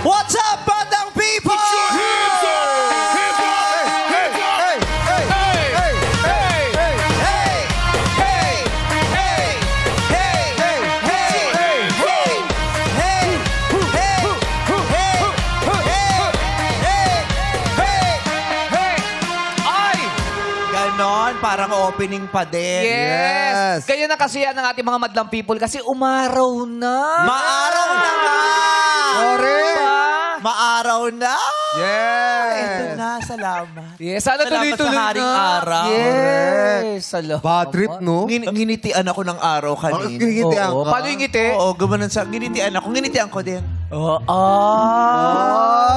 What's up, Bandang People? Put your hands up! Hands up! Hands up! Hey! Hey! Hey! Hey! Hey! Hey! Hey! Hey! Hey! Hey! Hey! Hey! Ay! Ganon, parang opening pa din. Yes! Ganyan na kasi yan ng ating mga madlang people kasi umaraw na. Maaraw na nga! Correct! Maaraw na! Yes! Ito na, salamat. Yes, sana Salamat tuloy-tuloy sa haring na. araw. Yes! Salamat. Bad trip, no? Nginitian ako ng araw kanina. Ginitian Oo. ka? Paano yung ngiti? Oo, gumanon sa... Ginitian ako. Ginitian ko din. Oo.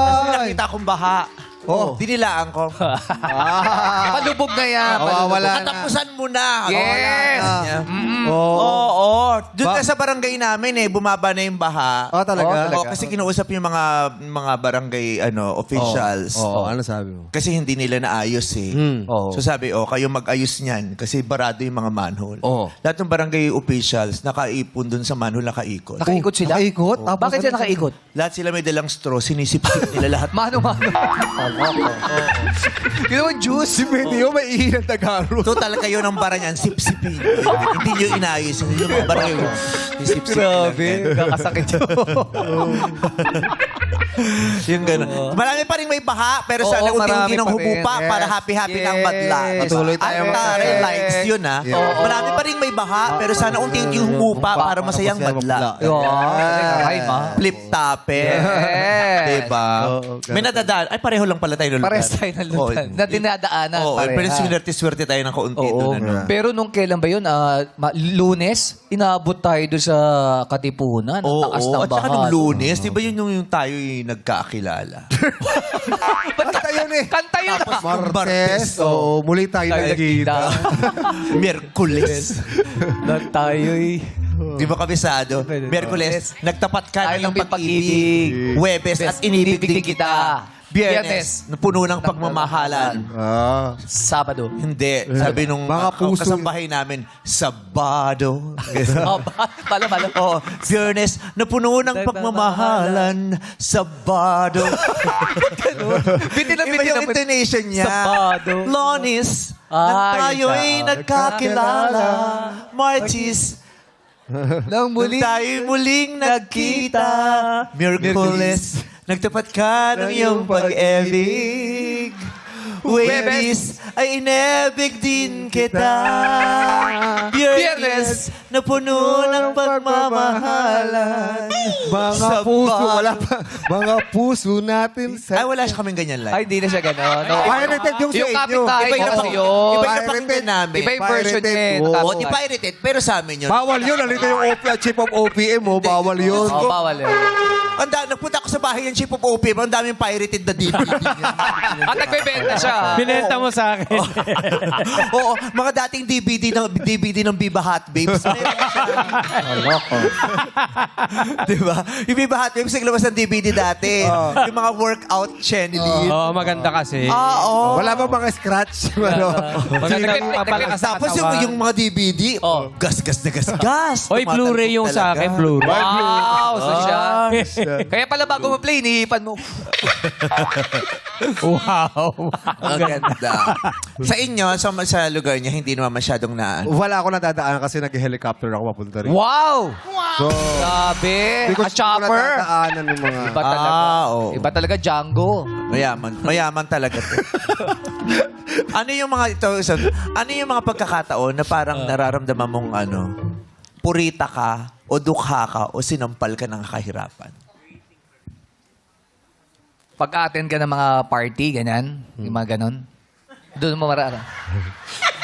Kasi Ay! nakita akong baha. Oh. Dinilaan ko. Palubog na yan. Wala na. Katapusan mo na. Yes! Oo. Doon ka sa barangay namin bumaba na yung baha. Oh, talaga? Oo, kasi kinausap yung mga barangay officials. Oo, ano sabi mo? Kasi hindi nila naayos Oo. So sabi, kayo mag-ayos niyan kasi barado yung mga manhole. Oo. Lahat ng barangay officials nakaipon dun sa manhole, nakaikot. Nakaikot sila? Nakaikot? Tapos Bakit sila ano- nakaikot? Lahat sila may dalang straw, sinisip-sip nila lahat. Mano. Yun naman juice. Si Medio may ihi ng Tagalog. Total kayo ng bara niyan, sip-sipin. Hindi nyo inayos. Hindi yung mga bara kayo. Sip-sip Kakasakit yun. Yung gano'n. Marami pa rin may baha, pero Oo, sana unti-unti marami nang pa rin. humupa para Yes. happy-happy ng Yes. madla. Patuloy tayo Ang tare, mag- likes yun, ha? Yeah. Marami pa rin may baha, pero sana unti-unti humupa para masayang madla. Ay, ma. Flip-tape. Yes. Diba? May nadadaan. Ay, pareho lang pala tayo. Pares tayo ng lutan. Na dinadaanan. Oo, pareha. pero swerte-swerte tayo ng kaunti Oo. doon. Ano? Pero nung kailan ba yun? Lunes, inaabot tayo doon sa Katipunan. Ang taas ng At saka baha. nung Lunes, di ba yun yung tayo nagkakilala? Kanta yun eh. Kanta yun. Tapos Martes. Martes. Oo, muli tayo Tayo nagkita. Miyerkules. Na tayo Di ba kabisado? Miyerkules, nagtapat ka Tayo ng iyong ng pag-ibig. Huwebes at inibig din kita. Biyernes, Biyernes, napuno ng pagmamahalan. Ah. Sabado. Hindi. Sabi nung Mga puso. kasambahay namin, Sabado. Pala. Oo. Biyernes, napuno ng pagmamahalan. Sabado. Bitin na Iba bitin yung na. intonation niya. Sabado. Lonis, Ay, nang tayo'y ikaw. nagkakilala. Martis, Nang nung tayo'y muling nagkita. Miyerkules, nagtapat ka ng iyong pag-ibig. Huwebes, ay inebig din kita. Biyernes, napuno ng pagmamahalan. Mga puso, wala pa. Mga puso natin Ay, sa... wala siya kaming ganyan lang. Ay, hindi na siya gano'n. No. Pirated yung sa Yung inyo. kapitbahay Iba yung ko napakinggan- yun. iba yung napakinggan namin. Iba yung version Pirated. niya. Oo. Oo, di pirated, pero sa amin yun. Bawal yun. Nalito yung chief of OPM mo. Bawal yun. Oh, bawal yun. Nagpunta ako sa bahay ng Chief of OPM, ang daming pirated na DVD. At nagbebenta siya. Binenta mo sa akin. Oo, mga dating DVD ng Viva Hot Babes. Diba? Yung Viva Hot Babes, naglabas ng DVD dati. Yung mga workout channel. Oo, maganda kasi. Oo. Wala ba mga scratch? Ano? Magandang papalakas sa Tapos katawan. yung mga DVD, gas-gas na gas-gas. Oy, Blu-ray yung sa akin, Blu-ray. Wow, so siya. Kaya pala bago mo-play, inihipan mo. Wow. Ang ganda. Sa inyo, sa lugar niya, hindi naman masyadong na... Wala ako nadadaan kasi nag-helicopter ako papunta rin. Wow! So, Sabi. hindi ko A chopper. nadadaanan yung mga... Iba talaga. oo. Iba talaga Django. Mayaman talaga to. Ano yung mga pagkakataon na parang nararamdaman mong purita ka o dukha ka o sinampal ka ng kahirapan? Pag-attend ka ng mga party, ganyan. Yung mga ganon. Doon mo marara.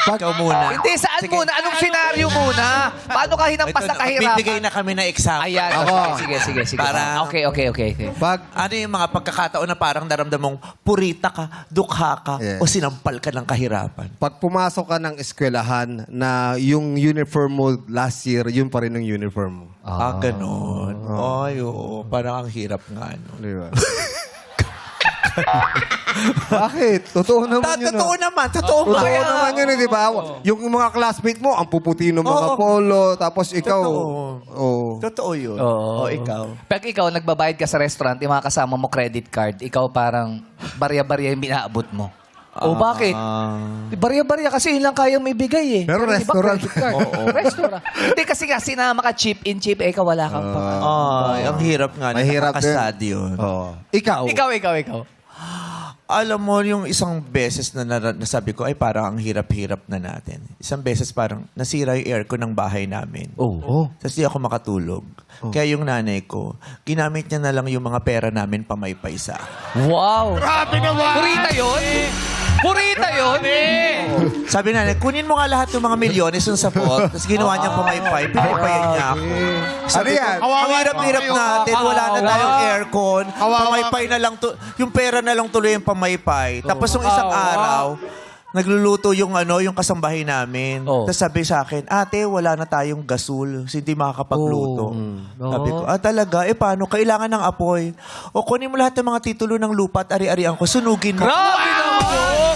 Ikaw muna. Hindi, saan Sige. muna? Anong senaryo muna? Paano ka hinampas Ito, ng kahirapan? bibigay na kami na example. Ayan. Ako. Sige. Para- Okay. Pag, Ano yung mga pagkakataon na parang naramdaman mong purita ka, dukha ka, Yes. o sinampal ka ng kahirapan? pag pumasok ka ng eskwelahan na yung uniform mo last year, yun pa rin yung uniform mo. Ganon. Ay, oo. Parang ang hirap nga. No? Di ba? Bakit? Totoo naman yun. Totoo ah. naman. Totoo nga. Totoo naman yun, di ba? Yung mga classmate mo, ang puputi ng mga Oo. polo, tapos ikaw... Totoo. Oh. Totoo yun. Oo. O ikaw. Pag ikaw, nagbabayad ka sa restaurant, yung mga kasama mo credit card, ikaw parang barya-barya yung binaabot mo. O bakit? Barya-barya kasi yun lang kayang may bigay eh. Pero yung iba, restaurant. credit card. Restaurant. Hindi kasi nga sinama ka chip in, chip ikaw wala kang pa. Ay, ang hirap nga. Mahirap din. Nakakasad yun. Oh. Ikaw. Ikaw. Alam mo, yung isang beses na nasabi ko, ay parang ang hirap-hirap na natin. Isang beses parang nasira yung aircon ng bahay namin. Oh. Tapos di ako makatulog. Kaya yung nanay ko, ginamit niya na lang yung mga pera namin pamaypay sa. Wow. Grabe naman! Purita yun? Purita yun? Sabi na, kunin mo nga lahat ng mga milyones yung sa pot. Tapos ginawa niyang pamaypay. Pinapayan niya ako. Sabi Ano yan? ko, ang hirap-hirap natin. Wala na tayong aircon. Kawawa. Pamaypay na lang. Yung pera na lang tuloy yung pamaypay. Tapos yung isang araw, nagluluto yung yung kasambahay namin. Oh. Tapos sabi sa akin, ate, wala na tayong gasol. Hindi makakapagluto. Sabi ko, talaga? Paano? Kailangan ng apoy. O kunin mo lahat ng mga titulo ng lupa at ari-arian ko. Sunugin mo. Grabe naman!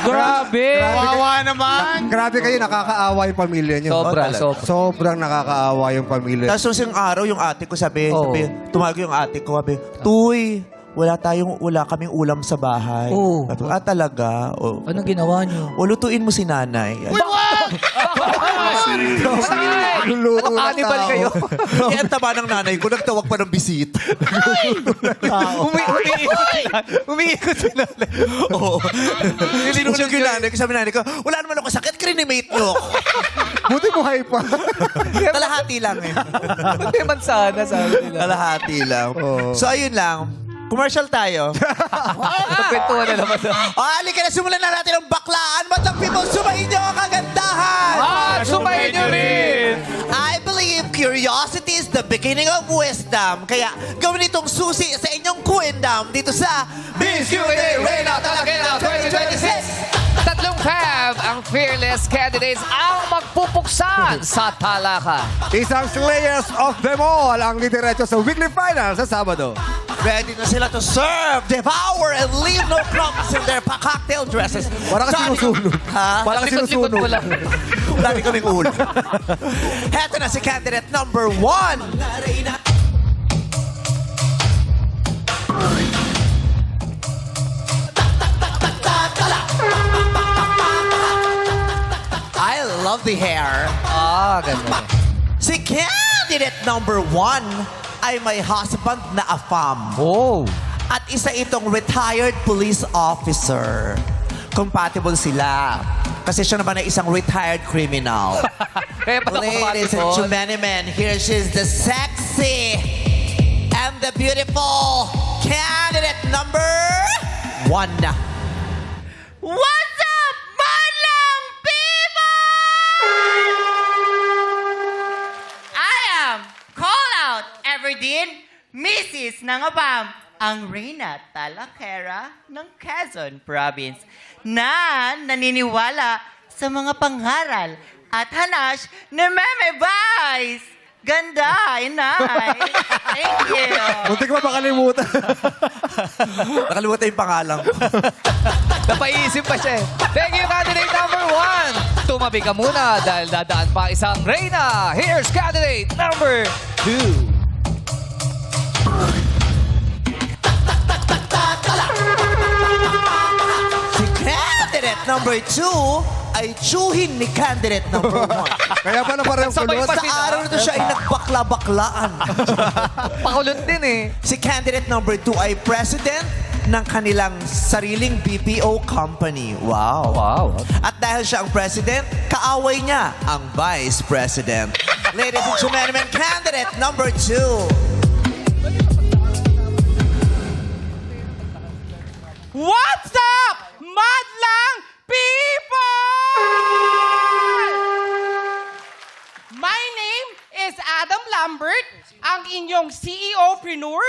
Grabe! Kawawa naman! Grabe kayo, nakakaawa yung pamilya niyo. Sobra, talaga. sobra. Sobrang nakakaawa yung pamilya. Tapos yung isang araw, yung ate ko sabi, Oh. tumawag yung ate ko, sabi, Tuy, wala kaming ulam sa bahay. Oh. Sabi ko, talaga? O, Anong ginawa niyo? lutuin mo si nanay. Luluto Ano, ng cannibal tao. kayo? Kaya ang taba ng nanay ko, nagtawag pa ng bisita. Umiikot si nanay. Oo. Sinunog yung nanay ko. Sabi nanay ko, wala naman ako sakit, crinimate nyo ako. Buti buhay pa. Kalahati lang eh. Hindi man sana, sabi nila. Kalahati lang. Oo. So ayun lang. Commercial tayo. Nagkwentuhan na naman. Halika na, simulan na natin ang baklaan. Batang people, sumahin nyo ang kagandahan. At sumayin niyo rin! I believe curiosity is the beginning of wisdom. Kaya gawin itong susi sa inyong kuwendam dito sa Miss USA Reina Talakena 2026! Tatlong fab ang fearless candidates ang magpupuksan sa talakan. Isang slayers of them all ang didiretso sa weekly final sa Sabado. Ready na sila to serve, devour, and leave no crumbs in their cocktail dresses. Parang Sorry. sinusunog. Ha? Parang Likod-likod sinusunog. mo lang. Lagi kaming ulo. Heto na si candidate number 1. I love the hair. Ganda. Si candidate number 1 ay may husband na afam. Oh. At isa itong retired police officer. Compatible sila. Kasi siya naman ay isang retired criminal. Kaya pala Ladies and gentlemen, here she's the sexy and the beautiful candidate number 1. What's up, Madlang people? I am call out Everdeen, Mrs. Nangapam, ang Reyna Talakera ng Quezon Province na naniniwala sa mga pangaral at hanash ni Meme Vice. Ganda, inay. Thank you. Muntik pa makalimutan. Nakalimutan yung pangalan ko. Napaisip pa siya eh. Thank you, candidate number 1. Tumabi ka muna dahil dadaan pa isang Reyna. Here's candidate number 2. Si candidate number 2 ay tsuhin ni candidate number 1. Kaya pala parang Sabay kulot. pa Sa araw nito siya ay nagbakla-baklaan. Pakulot din eh. Si candidate number 2 ay president ng kanilang sariling BPO company. Wow. Wow. At dahil siya ang president, kaaway niya ang vice president. Ladies and gentlemen, candidate number 2. What's up, Madlang people? My name is Adam Lambert, ang inyong CEO-preneur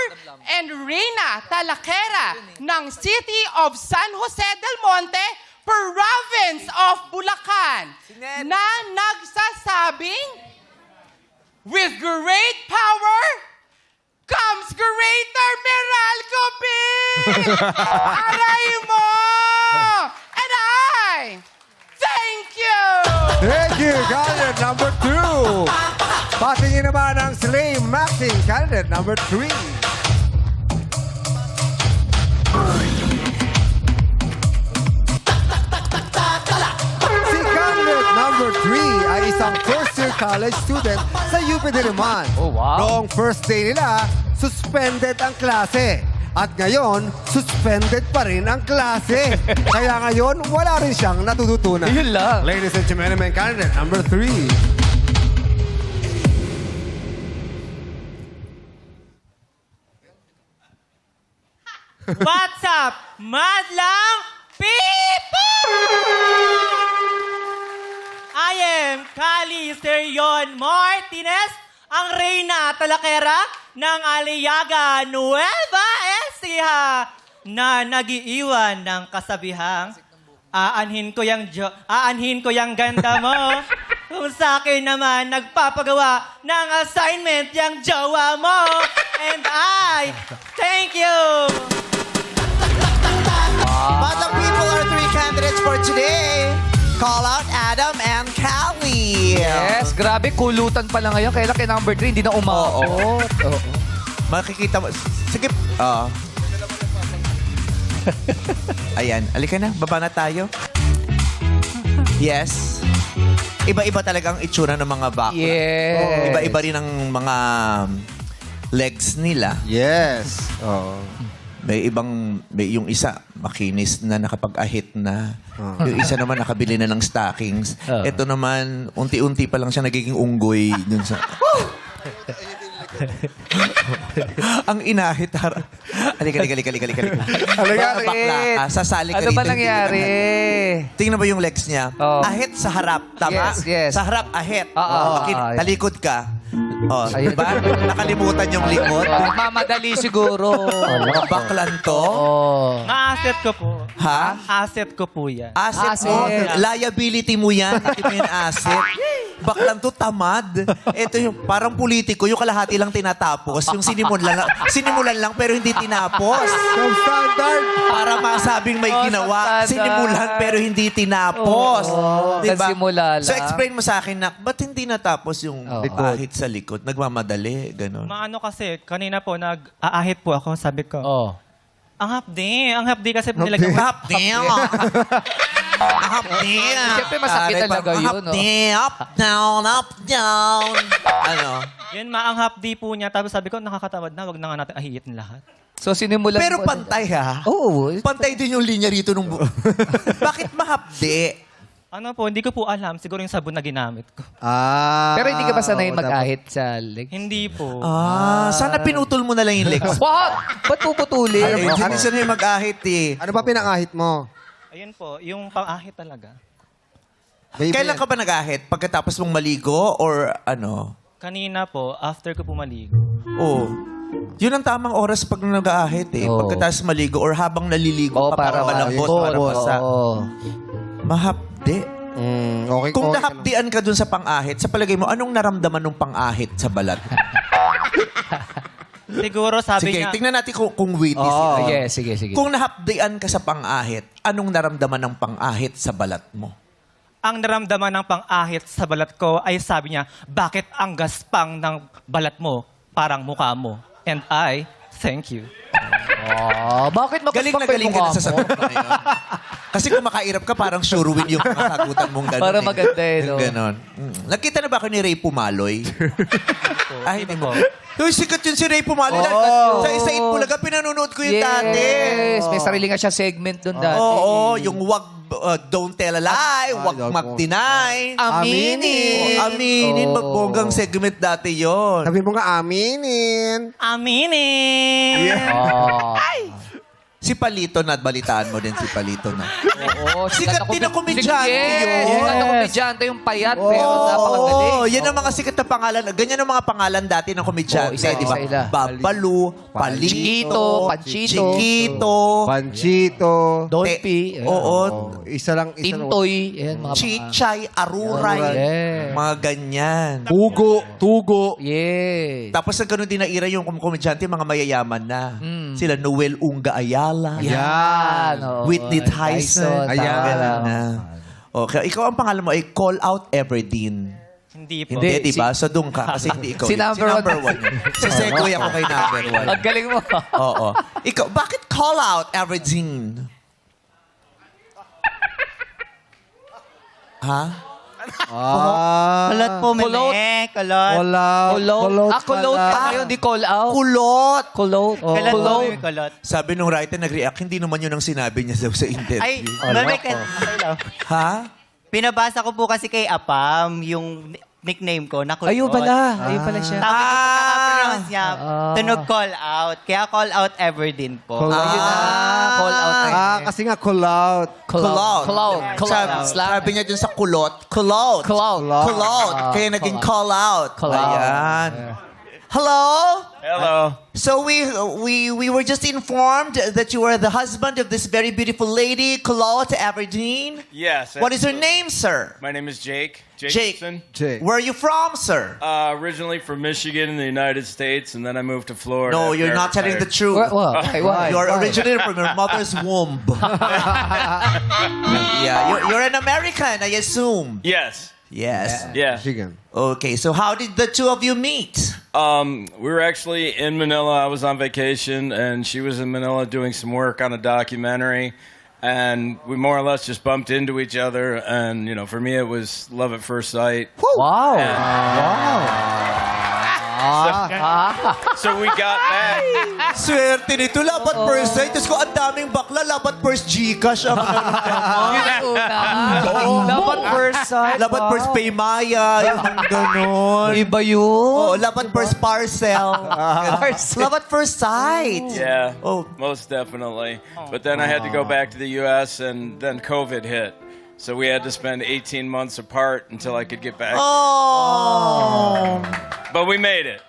and Reyna Talakera ng City of San Jose del Monte, Province of Bulacan, na nagsasabing, with great power comes Greater Meralco B! Aray mo! And I thank you! Thank you, candidate number 2. Patingin naman ang Slay Maxing, candidate number 3. Si candidate number 3 ay isang first-year college student sa UP Diliman. Oh, wow. Noong first day nila, suspended ang klase. At ngayon, suspended pa rin ang klase. Kaya ngayon, wala rin siyang natututunan. Yun lang. Ladies and gentlemen, candidate number 3. What's up, madlang people? I am Kali Serion Martinez, ang reyna talakera ng Aliaga Nueva Ecija na nagiiwan ng kasabihang aanhin ko yang ganda mo. Kung sa akin naman nagpapagawa ng assignment yang jowa mo. And I thank you. Madlang people are 3 candidates for today. Call out Adam and Callie. Yes, grabe, kulutan pa lang ngayon. Kailan kay number 3, hindi na umaabot. Oo. Makikita mo. Sige. Ayan. Alika na. Baba na tayo. Yes. Iba-iba talaga ang itsura ng mga bakla. Yes. Iba-iba rin ang mga legs nila. Yes. Oh. May yung isa, makinis na nakapag-ahit na. Yung isa naman, nakabili na ng stockings. Ito naman, unti-unti pa lang siya nagiging unggoy dun sa... Ang inahit. Halika. Bakla ka. Sasali ka Ano ba rito. nangyari? Tingnan mo yung legs niya. Oh. Ahit sa harap. Tama? Yes, yes. Sa harap, ahit. Oo. Talikod ka. Oh, Ayun. diba? Nakalimutan yung likod. Mamadali siguro. Mga baklan to. Oh. Na-asset ko po. Ha? Asset ko po yan. Asset mo. Asset. Liability mo yan. Hindi mo yung asset. Baklan to tamad. Ito yung parang politiko, yung kalahati lang tinatapos. Yung sinimulan lang pero hindi tinapos. Substandard. Para masabing may ginawa. substandard. Sinimulan pero hindi tinapos. Diba? nagsimula lang. So explain mo sa akin na, ba't hindi natapos yung Oo. ahit sa likod? Nagmamadali, gano'n. Maano kasi, kanina po, nag-aahit po ako, sabi ko. Oh. Ang hapdi kasi nilagyan ko. Hapdi. Hapdi. Siyempre, masakit talaga yun, Hapdi. Up, down. Ano? Yun, ang hapdi po niya. Tapos sabi ko, nakakatamad na, wag na nga natin ahiitin lahat. So, sinimulan Pero mo- pantay ha? Oo. Pantay din yung linya rito nung Bakit mahapdi? Ano po, hindi ko po alam. Siguro yung sabon na ginamit ko. Pero hindi ka ba sanay oo, mag-ahit sa legs? Hindi po. Sana pinutol mo na lang yung legs. What? Ba't puputulin? Eh, hindi sanay mag-ahit eh. Ano ba pinangahit mo? Ayun po, yung pang-ahit talaga. Baby, Kailan ka ba nag-ahit? Pagkatapos mong maligo or ano? Kanina po, after ko pumaligo. Oh. Yun ang tamang oras pag nag-aahit eh. Oo. Pagkatapos maligo or habang naliligo Oo, ka para malambot, para basa. Oo. Mahapdi. okay, Kung okay. nahapdian ka dun sa pang-ahit, sa palagay mo, anong naramdaman ng pang-ahit sa balat? Siguro sabi Sige, niya, tingnan natin kung witty Oh, sila. sige. Kung nahapdian ka sa pang-ahit, anong naramdaman ng pang-ahit sa balat mo? ang naramdaman ng pang-ahit sa balat ko ay sabi niya, bakit ang gaspang ng balat mo parang mukha mo? And I, thank you. Oh, bakit Galing na magkaspak galing ka na sa sagot na ngayon. Kasi kung makairap ka, parang sure win yung mga sagutan mong gano'n. Para maganda eh, no? Yung gano'n. Nakita na ba ako ni Ray Pumaloy? Ay, hindi mo. Uy, sikat yun si Ray Pumaloy. Sa isa Itbulaga, pinanonood ko yung dati. Yes, may sarili nga siya segment doon dati. Oo, yung don't tell a lie, wag don't- mag-deny. Aminin. Aminin. Oo. Magbonggang segment dati yon. Sabi mo nga, aminin. Aminin! Oh. Si Palito na, balitaan mo din si Palito na. Oo, Sikat din na komedyante yun. Sikat na komedyante yung payat, pero napakagaling. Oo, yan ang mga sikat na pangalan. Ganyan ang mga pangalan dati ng komedyante, Oo, isa- di ba? isa-ila. Babalu, Palito, Chiquito, Panchito. Chiquito, Panchito. Dolphy. Oo, Isa lang. Tintoy. Ayan, mga Chichay, Aruray, Yeah. mga ganyan. Tugo. Yes. Tapos sa ganun din na era yung komedyante, mga mayayaman na. Sila Noel Unga Ayala. Yan. oo. Whitney Tyson. Tyson, Ayan. Ganun na. Okay, ikaw ang pangalan mo ay Call Out Everdeen. Hindi po. Hindi, di ba? So doon ka kasi hindi ikaw. Si yun. number one. one. yun. Si Segoy ako kay number one. Ang galing mo. Oo. Ikaw, bakit Call Out Everdeen? Ha? Kulot po, Kulot. meme. Kulot. Kulot. Kulot ka ngayon, di call out. Kulot! Kulot. Kulot po, Kulot. meme. Kulot. Sabi nung writer, nag-react, hindi naman yun ang sinabi niya sa interview. Ay, meme, Ha? pinabasa ko po kasi kay Apam yung nickname ko na Kulot. Ayun pala. Ayun pala siya. Sabi ko pagkaka-pronounce niya, tunog call out. Kaya call out Everdeen po. Call out. Ayun na. Call out. Kasi nga call out. Call out. Call out. Call Sabi, out. Slang. sabi niya dun sa kulot, kulot. Call out. Kulot. Kaya naging call out. Call out. Ayan. Hello? Hello. So we were just informed that you are the husband of this very beautiful lady, Colette Everdeen. Yes. What is her name, sir? My name is Jake. Jake. Jacobson. Where are you from, sir? Originally from Michigan in the United States, and then I moved to Florida. No, after you're I not telling the retired. truth. Why? You are originally from your mother's womb. Yeah, you're an American, I assume. Yes. Yes. Yeah. Michigan. Okay, so how did the two of you meet? We were actually in Manila. I was on vacation, and she was in Manila doing some work on a documentary. And we more or less just bumped into each other. And, you know, for me, it was love at first sight. Wow. So we got back. Swerte nito, labat first sight. Tapos ko, ang daming bakla, labat first Gcash. Yun ang una. Dapat first sight. Labat first Paymaya, yung mga ganon. Iba yun. Oh, labat first parcel. Labat first sight. Yeah, Oh. most definitely. But then I had to go back to the U.S., and then COVID hit. So we had to spend 18 months apart until I could get back. Oh. But we made it.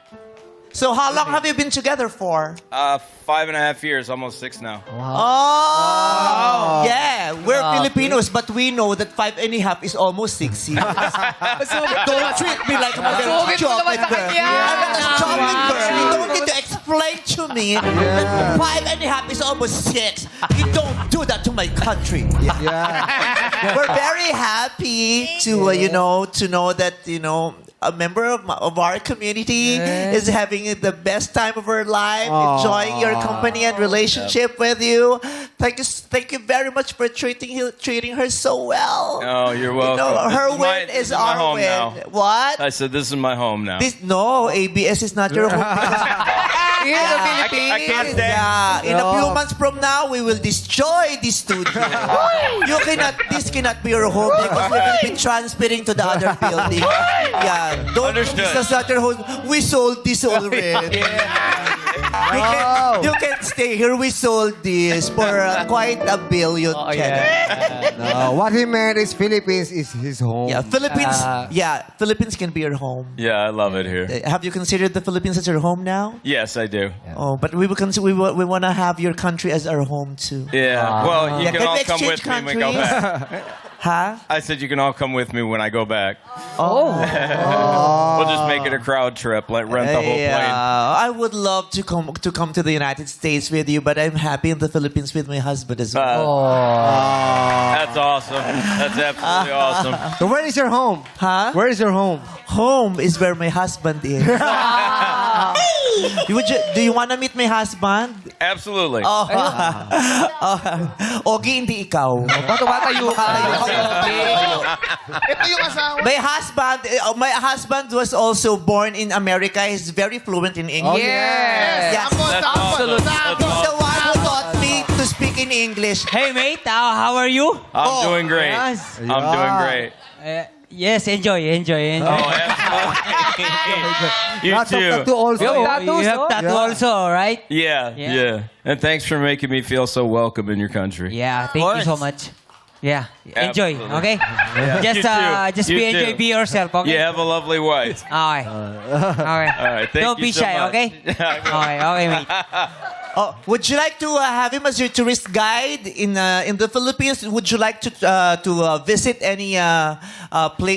So how long have you been together for? 5.5 years, almost 6 now. Oh. Yeah, we're Filipinos, but we know that 5.5 is almost 6 years. Don't treat me like I'm a Masugid mo naman chocolate sa girl. kanya. I'm not a chocolate girl. You don't need to explain to me that 5.5 is almost 6. You don't do that to my country. Yeah. We're very happy to, to know that, a member of our community is having the best time of her life, enjoying your company and relationship with you. Thank you very much for treating her so well. Oh, you're welcome. Her This win this is my our home win. now. What? I said this is my home now. No, ABS is not your home. Here in the Philippines. I can't stay. Yeah, in a few months from now, we will destroy this studio. This cannot be your home because we will be transferring to the other building. Yeah, don't Understood. this is not your home. We sold this already. You can stay here. We sold this for quite $1 billion. What he meant is Philippines is his home. Yeah, Philippines can be your home. Yeah, I love it here. Have you considered the Philippines as your home now? Yes, I do. Oh, but we want to have your country as our home too. Yeah. Well, you Yeah, can can all we come with exchange me when we go countries? back. Huh? I said you can all come with me when I go back. Oh. We'll just make it a crowd trip, like rent the whole plane. I would love to come to the United States with you, but I'm happy in the Philippines with my husband as well. That's awesome. That's absolutely awesome. So where is your home? Huh? Where is your home? Home is where my husband is. Do you want to meet my husband? Absolutely. Ogie, hindi ikaw. Tumatayo ka. My husband was also born in America. He's very fluent in English. Yes. Yes. That's awesome. That's He's the awesome. one who taught me to speak in English. Hey mate, how are you? I'm doing great. Yes. I'm doing great. Yes, enjoy. Oh, absolutely. You Lots of too. tattoo also. Yung tattoos, You have no? tattoo also, right? Yeah, Yeah. yeah. And thanks for making me feel so welcome in your country. Yeah, thank you so much. Yeah, enjoy, Absolutely. okay? You too. Just You be enjoy, too. be yourself, okay? You have a lovely wife. Okay. Okay. All right, thank Don't you be so shy, much. okay? Okay, mate. Oh, would you like to have him as your tourist guide in the Philippines? Would you like to visit any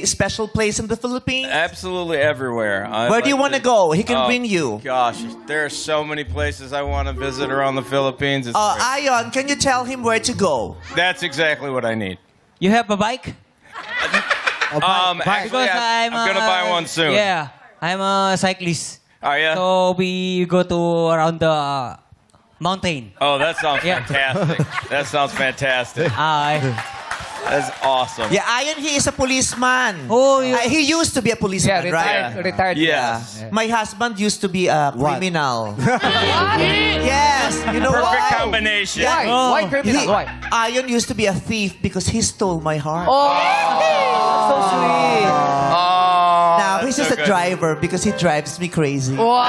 special place in the Philippines? Absolutely everywhere. Where do you want to go? He can bring you. Gosh, there are so many places I want to visit around the Philippines. It's great. Ion, can you tell him where to go? That's exactly what I need. You have a bike? Actually, I'm gonna buy one soon. Yeah, I'm a cyclist. Are ya? So we go to around the mountain. Oh, that sounds Yeah. fantastic. That sounds fantastic. That's awesome. Yeah, Ion, he is a policeman. Oh, you- He used to be a policeman, Yeah, right? retired. Yes. My husband used to be a criminal. Yes, you know Perfect why? combination. Why? Oh. Why criminal? Why? Ion used to be a thief because he stole my heart. Oh, so sweet. Oh, Now that's he's just so a good. driver because he drives me crazy. Wow.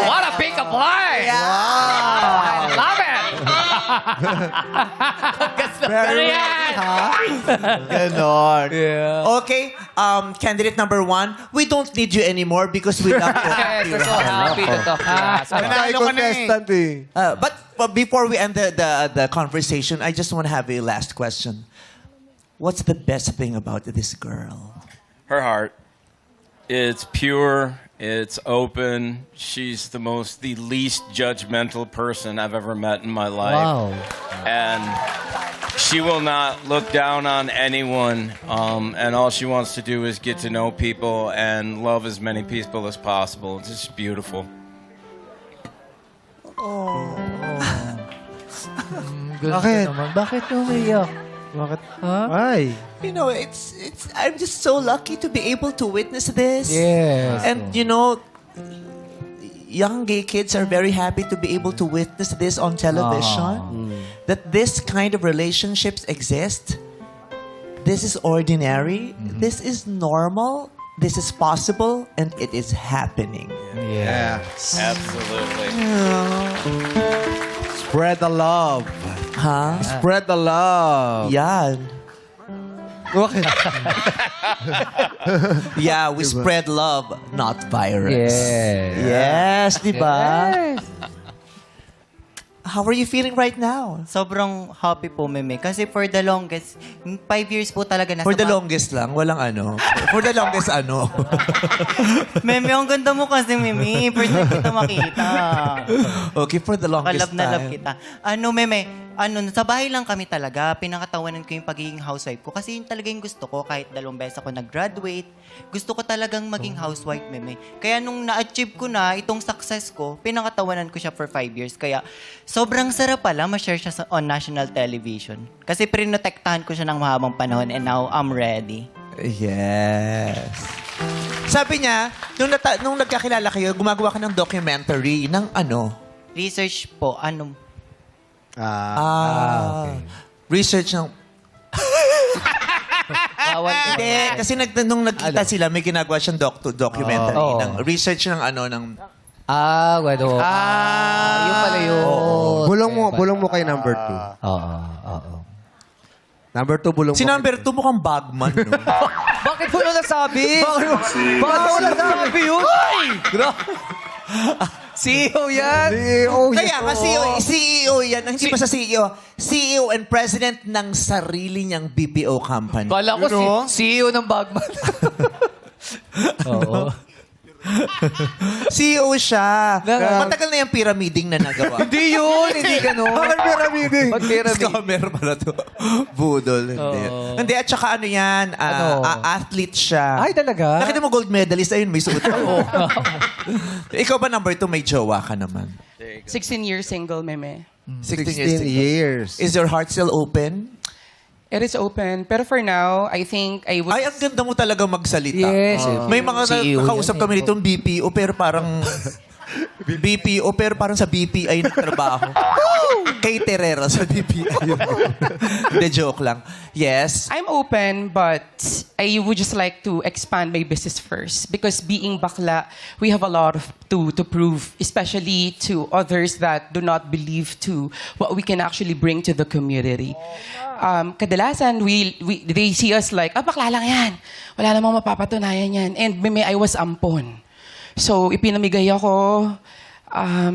What a pick-up line. I love it. Very Ganon. Yeah. Okay, candidate number 1, we don't need you anymore because we love you. Yes, we're so happy to talk to us. Ay, contestant eh. But before we end the conversation, I just want to have a last question. What's the best thing about this girl? Her heart. It's pure. It's open. She's the least judgmental person I've ever met in my life. Wow. And she will not look down on anyone. And all she wants to do is get to know people and love as many people as possible. It's just beautiful. Bakit? Bakit umiyak? Bakit? Ay. You know, I'm just so lucky to be able to witness this. Yes. And you know, young gay kids are very happy to be able to witness this on television. That this kind of relationships exist. This is ordinary. This is normal. This is possible, and it is happening. Yeah. Absolutely. Spread the love. Huh? Spread the love. Yan. Bakit? Yeah, we spread love, not virus. Yes. Yes, di ba? How are you feeling right now? Sobrang happy po, Meme. Kasi for the longest, 5 years po talaga nasa... For the longest lang, walang ano. For the longest ano. Meme, ang ganda mo kasi, Meme. First time kita makita. Okay, for the longest Kalab na love time. kita. Meme, sa bahay lang kami talaga. Pinakatawanan ko yung pagiging housewife ko. Kasi yun talaga yung gusto ko. Kahit 2 beses ako nag-graduate, gusto ko talagang maging housewife, Meme. Kaya nung na-achieve ko na itong success ko, pinakatawanan ko siya for 5 years. Kaya sobrang sarap pala ma-share siya on national television. Kasi prinotektahan ko siya ng mahabang panahon and now I'm ready. Yes. Sabi niya, nung nagkakilala kayo, gumagawa ka ng documentary ng ano? Research po, Research ng... Hindi, kasi nung nagkita sila, may ginagawa siyang documentary. Oo. Ng research ng ano, ng... Bueno. Yun pala yun. Bulong mo kay number 2. Oo. Number 2, bulong Si mo. number 2 mukhang bagman, no? Bakit mo nasabi? Bakit mo nasabi yun? CEO yan. Kaya nga, CEO yan. Hindi pa sa CEO. CEO and President ng sarili niyang BPO company. Kala ko CEO ng Bagman. Oo. CEO siya. Naka- Matagal na yung pyramiding na nagawa. Hindi yun. Hindi ganun. Bakit pyramid? Ba't pyramid? Scammer pala to. Budol. Hindi. Hindi, at saka ano yan, athlete siya. Ay, talaga? Nakita mo gold medalist, ayun, may suot. Ikaw ba number 2, may jowa ka naman? 16 years single, Meme. 16 years. Is your heart still open? It is open. Pero for now, I think I would... Ay, ang ganda mo talaga magsalita. Yes. May mga CEO nakausap yan, kami nitong BPO, pero parang BPO, pero parang sa BPI nagtrabaho. Caterero sa BPI. Hindi, joke lang. Yes. I'm open, but I would just like to expand my business first. Because being bakla, we have a lot to prove, especially to others that do not believe to what we can actually bring to the community. Kadalasan, they see us like, bakla lang yan. Wala namang mapapatunayan yan. And I was ampon. So, ipinamigay ako.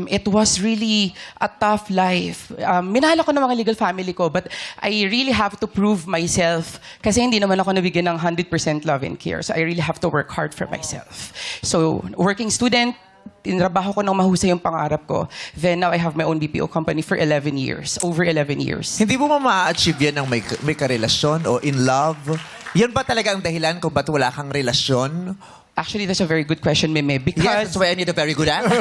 It was really a tough life. Minahal ako ng mga legal family ko, but I really have to prove myself kasi hindi naman ako nabigyan ng 100% love and care. So I really have to work hard for myself. So, working student, tinrabaho ko ng mahusay yung pangarap ko. Then now I have my own BPO company for 11 years. Over 11 years. Hindi mo ma-achieve yan ng may karelasyon o in love? Yan ba talaga ang dahilan kung ba't wala kang relasyon? Actually, that's a very good question, Meme. Yes, Because that's why I need a very good answer.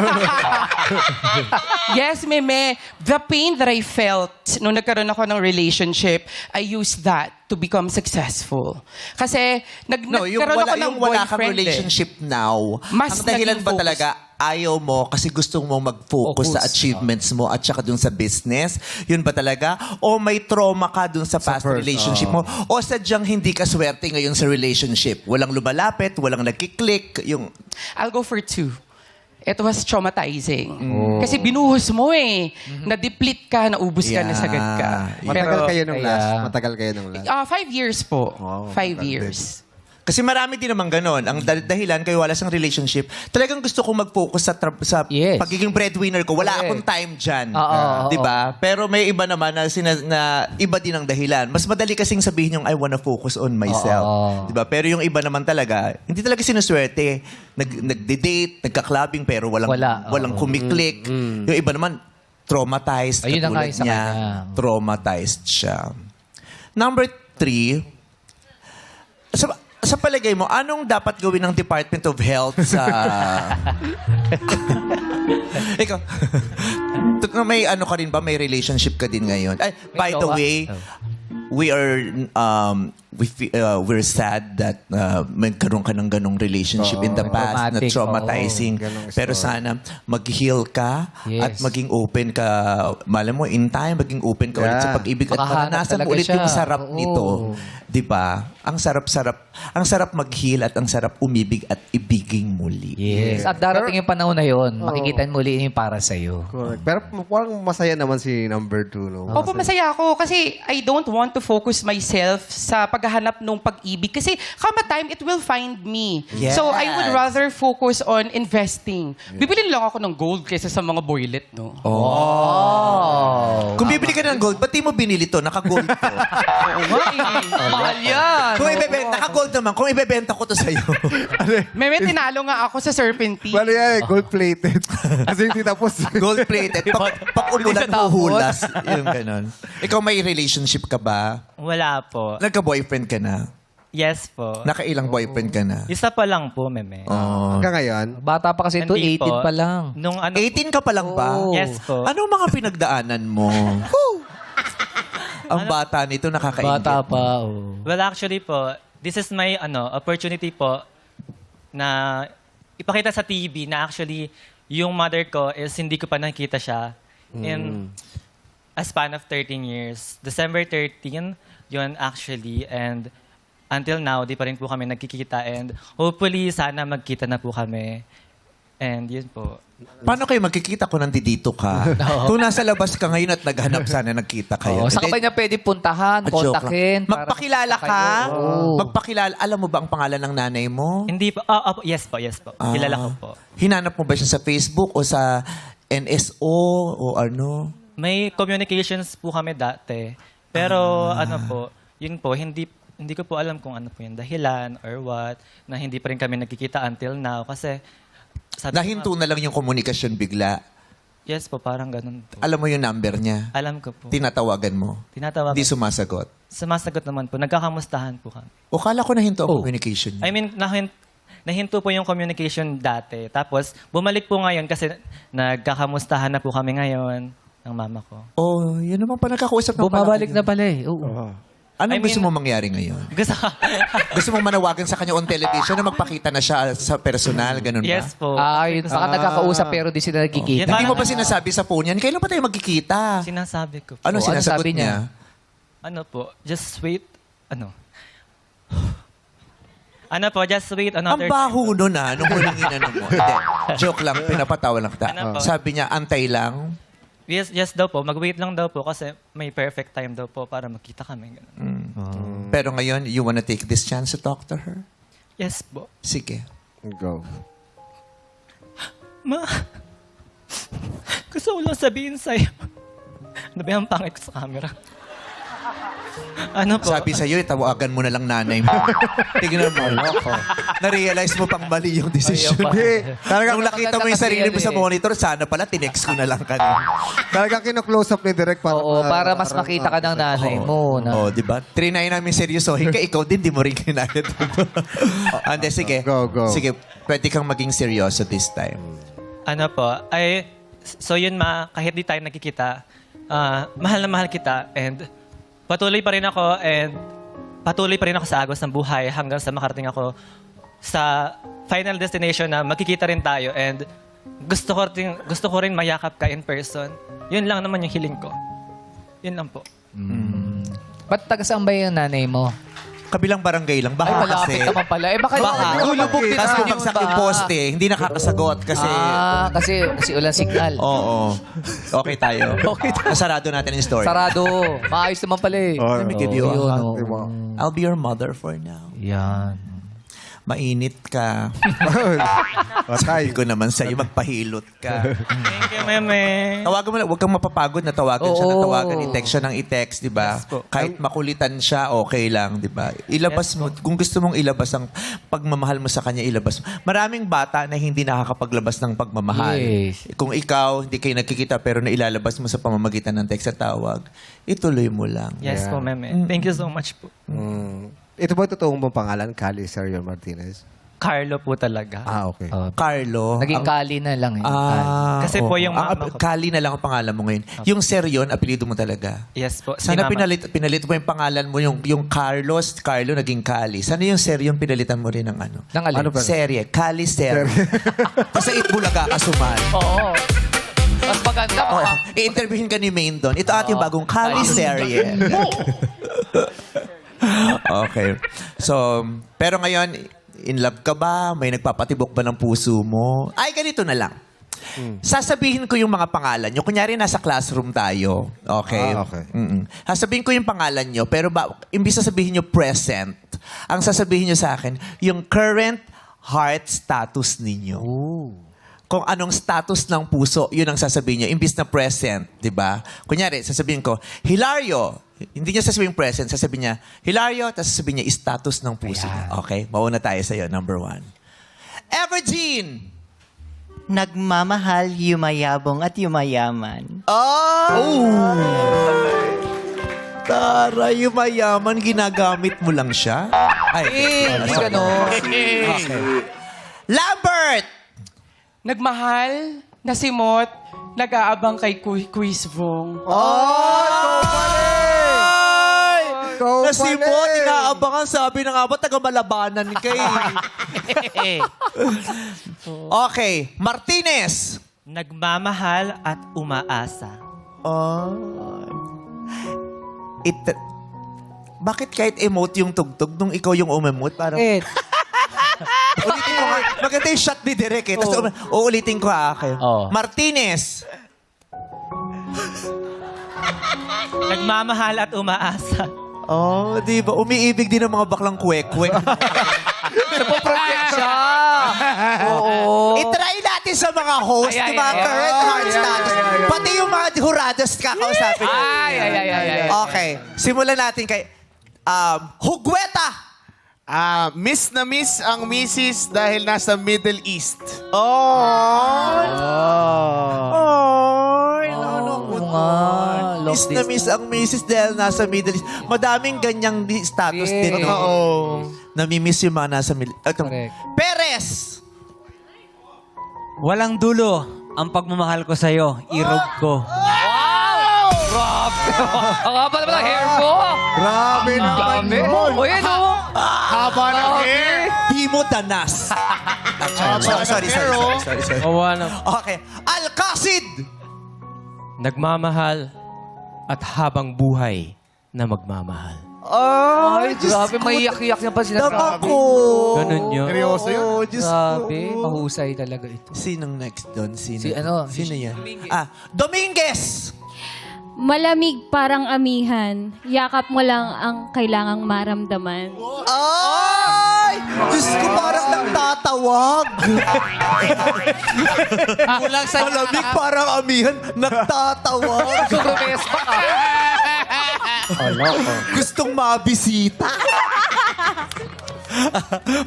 yes, Meme, the pain that I felt nung nagkaroon ako ng relationship, I used that to become successful. Kasi No, yung nagkaroon ako ng yung wala kang boyfriend relationship now, Mas ang dahilan naging ba focus. talaga ayaw mo kasi gusto mo mag-focus sa achievements mo at saka dun sa business? Yun ba talaga? O may trauma ka dun sa past relationship mo? O sadyang hindi ka swerte ngayon sa relationship? Walang lumalapit, walang nagkiklik, yung... I'll go for 2. It was traumatizing. Kasi binuhos mo eh. Na-deplete ka, naubos ka, Yeah. nasagad ka. Matagal kayo nung kaya- last. Matagal kayo nung last. 5 years po. Wow, 5 matagal years. Kasi marami din naman ganon. Ang dahilan kayo wala sang relationship, talagang gusto kong mag-focus sa Yes. pagiging breadwinner ko. Wala Correct. akong time dyan. Oo, Di ba? Pero may iba naman na, na iba din ang dahilan. Mas madali kasing sabihin yung I wanna focus on myself. Oo. Di ba? Pero yung iba naman talaga, hindi talaga sinuswerte. Nagde-date, nagka-clubbing, pero walang kumiklik. Yung iba naman, traumatized. Ayun ang katulad sa niya. kanya. Traumatized siya. Number 3, sa palagay mo, anong dapat gawin ng Department of Health sa... Ikaw, may ano ka rin ba? May relationship ka din ngayon? Ay, by the jowa. way, we're sad that magkaroon ka ng ganong relationship in the past na Traumatic, traumatizing. ganong Pero story. sana mag-heal ka at Yes. maging open ka. Malam mo, in time, maging open ka ulit sa Yeah. pag-ibig at Makahanap maranasan mo talaga ulit siya. yung sarap Oo. nito. Di ba? Ang sarap mag-heal at ang sarap umibig at ibiging muli. Yes. At darating yung panahon na yun, makikita muli yung para sa'yo. Correct. Pero parang masaya naman si number 2, no? Opo, masaya ako kasi I don't want to focus myself sa paghahanap ng pag-ibig kasi come a time it will find me. Yes. So I would rather focus on investing. Bibilin lang ako ng gold kaysa sa mga boylet, no? Oh. Kung bibili ka ng gold, ba't di mo binili to? Naka-gold to. Oo nga eh. Mahal yan. Kung naka-gold naman, kung ibebenta ko to sa'yo. Meme, tinalo nga ako sa serpentine. Bali yan, gold-plated. Kasi hindi tapos. Gold-plated. Pag umulan, huhulas. Yung ganon. Ikaw may relationship ka ba? Wala po. Nagka-boyfriend ka na? Yes po. Nakailang boyfriend ka na? Isa pa lang po, Meme. Hanggang ngayon, Bata pa kasi ito, Hindi 18 po. pa lang. Nung ano, 18 ka pa lang ba? Oo. Yes po. Anong mga pinagdaanan mo? Ang bata nito nakakaingit. Bata pa, oh. well, actually po, this is my opportunity po na ipakita sa TV na actually yung mother ko is hindi ko pa nakita siya in a span of 13 years. December 13, yun actually. And until now, di pa rin po kami nagkikita. And hopefully, sana magkita na po kami. And yun po. Paano kayo magkikita kung nandito ka? Kung nasa labas ka ngayon at naghanap sana nagkita kayo. Oh, saan ka ba niya pwede puntahan, Joke lang. kontakin? para Magpakilala makita ka? kayo? Oo. Magpakilala. Alam mo ba ang pangalan ng nanay mo? Hindi po. Yes po, yes po. Kilala ko po. Hinanap mo ba siya sa Facebook o sa NSO o ano? May communications po kami dati. Pero ano po, yun po, hindi ko po alam kung ano po yung dahilan or what, na hindi pa rin kami nagkikita until now. Kasi sabi ko Nahinto na lang yung komunikasyon bigla. yes po, parang ganun po. Alam mo yung number niya. Alam ko po. Tinatawagan mo. Tinatawag. Hindi sumasagot. Sumasagot naman po. Nagkakamustahan po kami. O kala ko nahinto ang communication niya. I mean, nahinto po yung communication dati. Tapos, bumalik po ngayon kasi nagkakamustahan na po kami ngayon ng mama ko. Oh, yun naman pa nagkakausap ng Bumabalik pala na pala eh. Oo. Anong I mean- gusto mo mangyari ngayon? Gusto Gusto mong manawagan sa kanya on television na magpakita na siya sa personal, ganun ba? Yes po. Yun. Baka nagkakausap pero di sila nagkikita. Hindi mo ba sinasabi sa phone yan? Kailan pa tayo magkikita? Sinasabi ko po. Ano ano sinasagot sabi niya? niya? Ano po, just wait. Ano po, just wait Ang another... baho nun nung huling inano mo. Hindi, joke lang, pinapatawa lang kita. Ano po? Sabi niya, antay lang. Yes daw po. Mag-wait lang daw po kasi may perfect time daw po para magkita kami. Ganun. Pero ngayon, you wanna take this chance to talk to her? Yes po. Sige. Go. Ma, gusto ko lang sabihin sa'yo. Ano ba yung pangit ko sa camera? Ano po? Sabi sa'yo, tawagan mo na lang nanay mo. Tignan mo. Na-realize mo pang mali yung decision. Hindi. Nung nakita mo yung sarili mo sa monitor, sana pala tinext ko na lang kanina. Talagang kino-close up ni Direk para... Oo, para mas makita ka ng nanay mo. Oh, di ba? Trinay namin seryosohin ka, ikaw din, di mo rin kinaya. Ande, sige. Go. Sige, pwede kang maging seryoso this time. Ano po? So yun ma, kahit di tayo nakikita, mahal na mahal kita and patuloy pa rin ako sa agos ng buhay hanggang sa makarating ako sa final destination na magkikita rin tayo and gusto ko rin mayakap ka in person. Yun lang naman yung hiling ko. Yun lang po. Ba't taga-saan ba yung nanay mo? Kabilang barangay lang. Ay, Baka malapit kasi. naman pala. Baka lulubog din Tapos namin bumagsak ba? yung poste, hindi nakakasagot kasi... kasi ulan signal. Oo. Okay tayo. Nasarado natin yung story. Sarado. Maayos naman pala eh. Let me give you a Yun, hug. oh. Diba? I'll be your mother for now. Yan. Mainit ka. Patay. Sabi ko naman sa'yo, magpahilot ka. Thank you, meme. Tawagan mo lang. Huwag kang mapapagod na tawagan siya na Oo. tawagan. I-text siya ng i-text, di ba? Yes po. Kahit makulitan siya, okay lang, di ba? Ilabas mo. Kung gusto mong ilabas ang pagmamahal mo sa kanya, ilabas mo. Maraming bata na hindi nakakapaglabas ng pagmamahal. Yes. Kung ikaw, hindi kayo nagkikita pero nailalabas mo sa pamamagitan ng text at tawag, ituloy mo lang. Yes po, meme. Thank you so much po. Ito ba totoong mong pangalan? Cali Sergio Martinez? Carlo po talaga. Okay. Carlo. Naging Kali na lang eh. Kasi po yung mama ko. Kali na lang ang pangalan mo ngayon. Yung Seryon, apelido mo talaga. Yes po. Sana si mama. pinalit mo yung pangalan mo, yung Carlo naging Kali. Sana yung Seryon pinalitan mo rin ng ano? Nang alin? Ano ba? Serye. Kali Serye. Kasi Itbulaga ka sumal. Oo. Mas maganda pa. Oh, i-interviewin ka ni Maine doon. Ito ating bagong Kali Serye. Okay. So, pero ngayon, in love ka ba? May nagpapatibok ba ng puso mo? Ay, ganito na lang. Sasabihin ko yung mga pangalan nyo. Kunyari, nasa classroom tayo. Okay? Okay. Sasabihin ko yung pangalan nyo, pero imbis sasabihin nyo present, ang sasabihin nyo sa akin, yung current heart status ninyo. Kung anong status ng puso, yun ang sasabihin nyo. Imbis na present, di ba? Kunyari, sasabihin ko, Hilario. Hindi niya sasabihin present, sasabihin niya, Hilario, tapos sasabihin niya, status ng puso niya. Okay, mauna tayo sa'yo, number 1. Evergene! Nagmamahal, yumayabong at yumayaman. Oh! Tara, yung mayaman, ginagamit mo lang siya? Ay, Hindi ganon. Okay. Lambert! Nagmahal, nasimot, nag-aabang kay Quiz Vong. Ikaw Kasi pala mo, eh. inaabangan, sabi na nga ba, taga-malabanan kay. Okay, Martinez. Nagmamahal at umaasa. Bakit kahit emote yung tugtog nung ikaw yung umemote? Parang, ulitin ko nga. Maganda yung shot ni Derek eh. Tapos uulitin ko ha. Okay. Oo. Martinez. Nagmamahal at umaasa. Oh, di ba? Umiibig din ng mga baklang kwek-kwek. Nagpo-project siya. Oo. I-try natin sa mga host, Ay, di ba? ay, ay, Current ay, heart ay, status. ay, ay, ay. Pati yung mga hurados kakausapin natin. Ay. Okay. Simulan natin kay Hugweta. Miss na miss ang misis dahil nasa Middle East. Miss na miss ang misis dahil nasa Middle East. Madaming ganyang status din. No? Oo. Namimiss yung mga nasa Middle East. Correct. Perez! Walang dulo ang pagmamahal ko sa'yo. Irog ko. Grabe! Ang haba naman ang hair mo. Grabe naman Dami. yun. O yan o. Haba ng hair. Di mo danas. sorry. Okay. Alcacid! Nagmamahal at habang buhay na magmamahal. Ay, grabe. May iyak-iyak niya pa sinasabi. Ako. Ganun yun. Seryoso yun? Oh, Diyos Grabe. ko. Mahusay talaga ito. Sinong next doon? Sino yan? Dominguez. Dominguez! Malamig parang amihan. Yakap mo lang ang kailangang maramdaman. Ay! Diyos ko, parang nagtatawag. Kulang sa Malamig parang amihan, nagtatawag. Surumes pa ka. Gustong mabisita.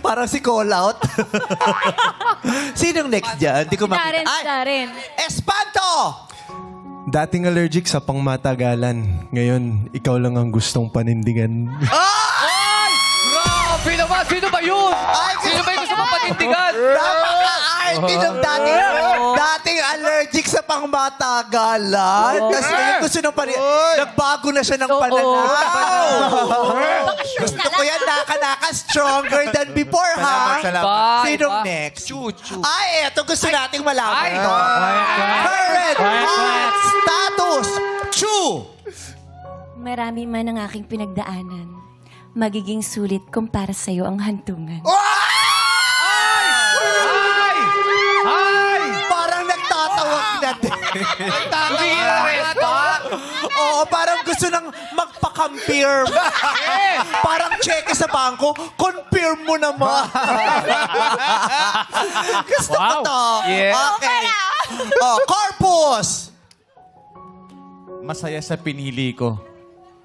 Parang si call out. Sinong next dyan? Hindi ko makita. Darren. Espanto! Dating allergic sa pangmatagalan. Ngayon, ikaw lang ang gustong panindigan. Ay! Grabe naman. Sino ba yun? Sino ba yung gusto mong panindigan? Napaka-arty ng dating allergic sa pangmatagalan. Kasi ngayon gusto ng nagbago na siya ng pananaw. Gusto ko yan, naka stronger than before, ha? Bye, Sinong bye. next? Chuchu. Ay, eto gusto nating malaman. Ay. Ito. Current hot status. Chu! Marami man ang aking pinagdaanan. Magiging sulit kumpara sa'yo ang hantungan. Parang nagtatawag na din. Oo, parang gusto nang magpa-compare. Parang check sa bangko, confirm mo naman. Gusto ko to. Yeah. Okay. Oh, corpus! Masaya sa pinili ko.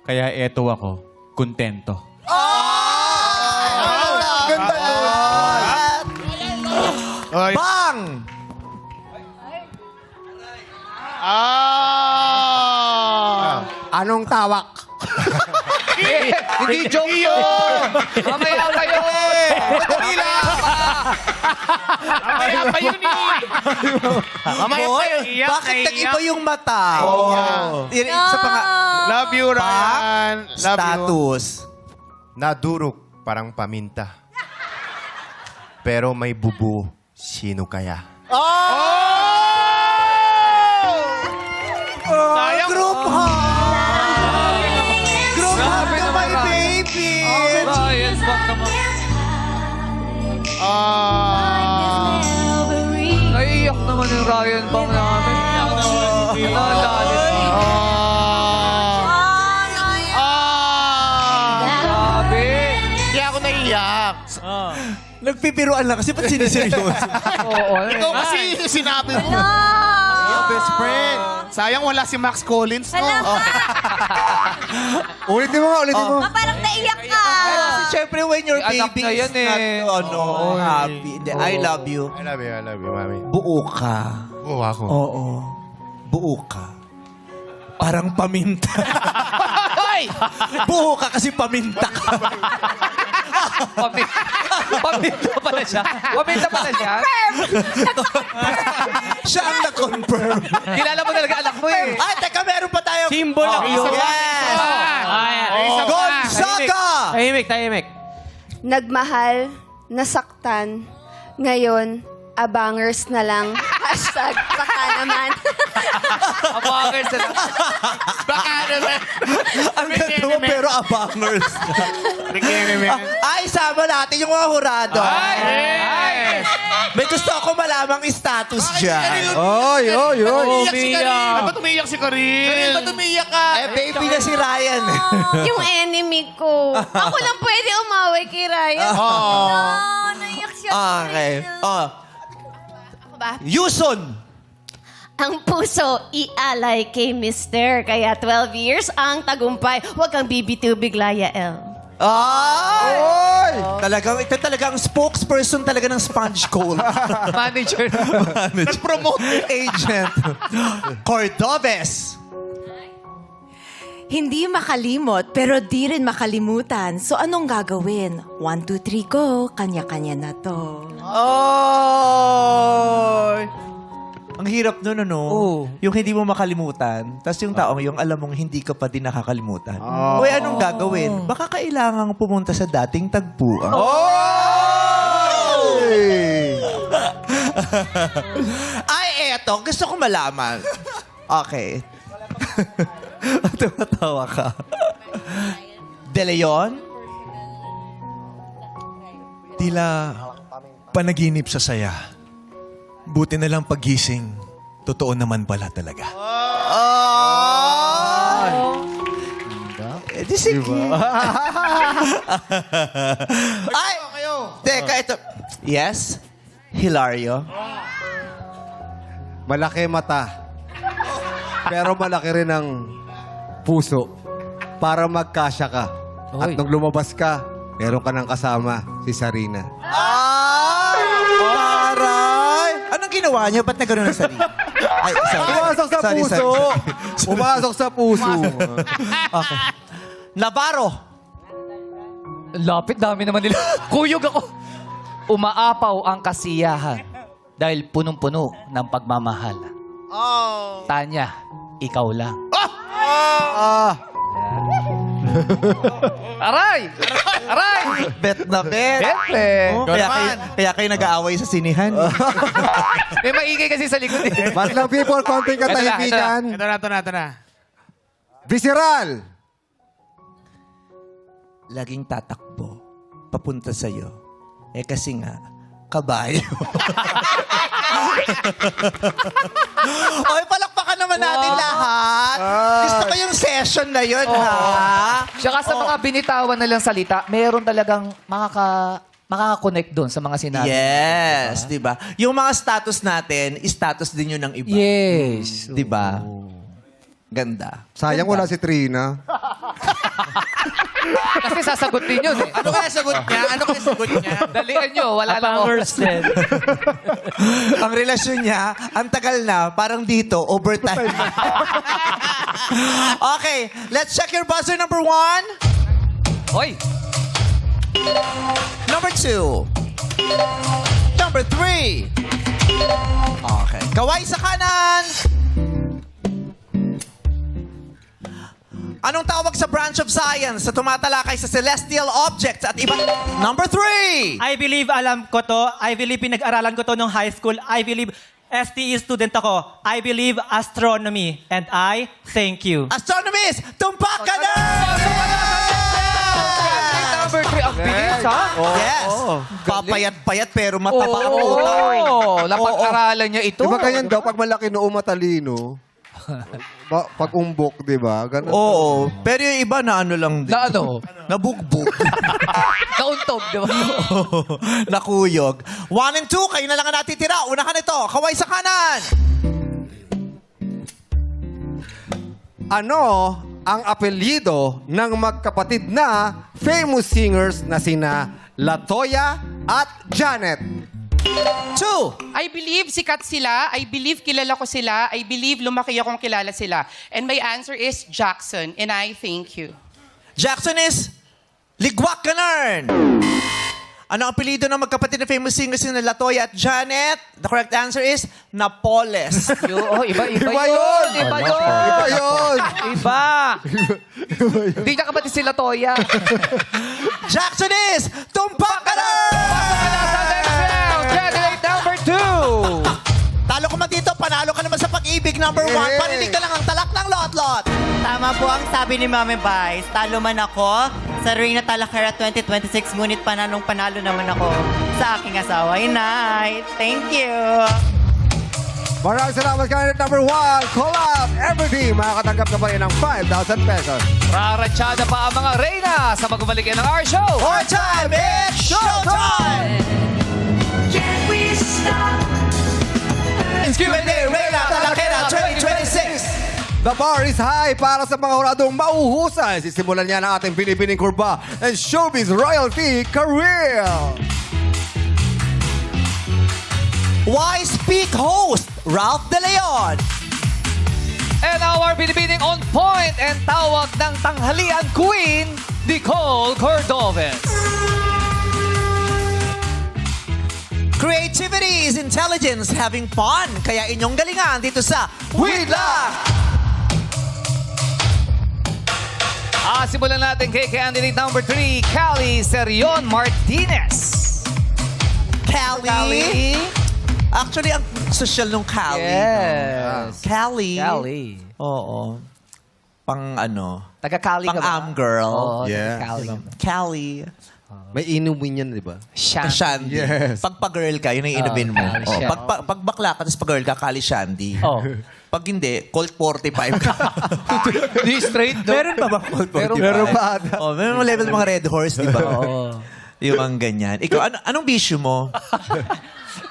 Kaya eto ako, kontento. Ganda nun. Ay. Bang! Anong tawak? Hindi joke yun. Mamaya pa yun. Mamaya pa yun eh. Boy, bakit nag-iba yung mata? Sa Love you, Ryan. Love you. status. Nadurog parang paminta. Pero may bubu, sino kaya? Group hug! Group hug to my baby! Ryan, bak naman. Naiiyak naman yung Ryan Bang namin. Nalalit. Grabe. Hindi ako naiyak. Nagpipiruan lang kasi ba't siniseryoso? Oo. Ikaw kasi sinabi mo. Best friend. Sayang wala si Max Collins, no? Ulitin mo. Parang naiyak ka. Siyempre, when your May anak baby na yan is not happy. Hindi, I love you. I love you, mami. Buo ka. Oo, ako. Oo. Buo ka. Parang paminta. Buo ka kasi paminta ka. Paminta pala siya. Paminta pala siya. Siya ang nag-confirm. Kilala mo talaga anak mo eh. Ay, teka, meron pa tayo. Symbol ako yun. Yes! Gonzaga! Tahimik. Nagmahal, nasaktan, ngayon, abangers na lang. Hashtag, baka naman. Abangers na lang. Baka naman. Ang ganda mo, pero abangers. Ay, sama natin yung mga hurado. Ay! May gusto ako malamang status dyan. Oy. Umiyak si Karin. Ba't umiyak si Karin? Karin, ba't umiyak ka? Eh, baby na si Ryan. Yung enemy ko. Ako lang pwede umaway kay Ryan. Naiyak siya. Okay. Oh, Ako ba? Yuson. Ang puso, ialay kay Mister. Kaya 12 years ang tagumpay. Huwag kang BB2 bigla, Yael. Ay! Ito talaga ang spokesperson talaga ng Sponge Cold. Manager. Nag-promote agent. Cordobes. Hindi makalimot, pero di rin makalimutan. So anong gagawin? 1, 2, 3, go. Kanya-kanya na to. Oh! Ang hirap nun, ano? Oo. Yung hindi mo makalimutan. Tapos yung taong yung alam mong hindi ka pa din nakakalimutan. Uy, anong gagawin? Baka kailangan pumunta sa dating tagpuan. Ay, eto. Gusto ko malaman. Okay. Tumatawa ka. De Leon? Tila panaginip sa saya. Buti na lang pagising. Totoo naman pala talaga. Eh, di sige. Ay! Teka, ito. Yes? Hilario? Malaki mata. Pero malaki rin ang puso. Para magkasya ka. At Oy. nung lumabas ka, meron ka ng kasama, si Sarina. Ay! Aray! Anong ginawa niyo? Ba't nagkaroon ng sarili? Ay, sorry. Pumasok sa Sorry, puso! sorry. Pumasok sa puso! Okay. Navarro! Lapit, dami naman nila. Kuyog ako. Umaapaw ang kasiyahan dahil punong-puno ng pagmamahal. Tanya, ikaw lang. Aray! Aray! Bet na bet. Siyempre. Oh, kaya kayo nag-aaway sa sinihan. May maingay kasi sa likod eh. Mas lang people, konting katahimikan. Ito na. Visceral! Laging tatakbo. Papunta sa'yo. Eh kasi nga, kabayo. Oy, palakpakan naman natin lahat. Gusto ko yung session na yun, ha? Tsaka sa mga binitawan na lang salita, meron talagang makaka-connect doon sa mga sinabi. Yes, di ba? Yung mga status natin, status din yun ng iba. Yes. Di ba? Ganda. Sayang wala si Trina. Kasi sasagot din yun eh. Ano kaya sagot niya? Dalian nyo, wala lang oras. Ang relasyon niya, ang tagal na, parang dito, overtime. Okay, let's check your buzzer number 1. Hoy! Number 2. Number 3. Okay. Kaway sa kanan. Anong tawag sa branch of science sa tumatalakay sa celestial objects at iba? Number 3. I believe alam ko to. I believe pinag-aralan ko to nung high school. I believe STE student ako. I believe astronomy. And I thank you. Astronomist, tumpak ka na! Number 3, ang bilis ha? Yes. Papayat-payat pero mataba ang utak. Oo, napag-aralan niya ito. Di ba ganyan daw, pag malaki noo matalino? Pag umbok, di ba? Ganun. Oo. Pero yung iba na ano lang din. Na ano? Nabugbog. Nauntog, di ba? Nakuyog. 1 and 2, kayo na lang ang natitira. Unahan ito. Kaway sa kanan. Ano ang apelyido ng magkapatid na famous singers na sina Latoya at Janet? 2. I believe sikat sila. I believe kilala ko sila. I believe lumaki akong kilala sila. And my answer is Jackson. And I thank you. Jackson is Ligwak Ganarn. Ano ang apelido ng magkapatid na famous singers na Latoya at Janet? The correct answer is Napoles. Iba yun! Iba yun! Iba yun! Iba! Hindi niya kapatid sila Toya. Jackson is Tumpak Ganarn! Candidate number 2. Talo ko man dito, panalo ka naman sa pag-ibig number 1. Paninig ka lang ang talak ng lot-lot. Tama po ang sabi ni Mami Vice. Talo man ako sa Reyna Talakera 2026, ngunit panalo naman ako sa aking asawa, Inay. Thank you. Maraming salamat, candidate number 1. Call out every team. Makakatanggap ka pa rin ng 5,000 pesos. Raratsyada pa ang mga Reyna sa magbabalik ng our show. More time, it's showtime! It's Q&A Reyna Talakera 2026. The bar is high para sa mga huradong mauhusay. Sisimulan niya ng ating Pilipining Kurba and Showbiz Royalty Career. Why Speak host, Ralph De Leon. And our binibining on point and tawag ng tanghalian queen, Nicole Cordovez. Creativity is intelligence, having fun. Kaya inyong galingan dito sa Wait Lang! Simulan natin kay candidate number 3, Callie Serion Martinez. Callie. Actually, ang social nung Callie. Yes. Callie. Callie. Oo. Pang ano? Taga-Cali ka ba? Pang-am girl. Oo, Yeah. taga-Cali. Callie. May inumin yan, di ba? Shandy. Yes. Pag pa-girl ka, yun ang inumin mo. Cali Oh, Shandy. pag bakla ka, tapos pag-girl ka, Cali Shandy. Oh. Pag hindi, Colt 45 ka. Di straight, no? Meron pa ba Colt 45? Meron pa. Oh, meron mo level mga Red Horse, di ba? Oo. Yung mga ganyan. Ikaw, anong bisyo mo?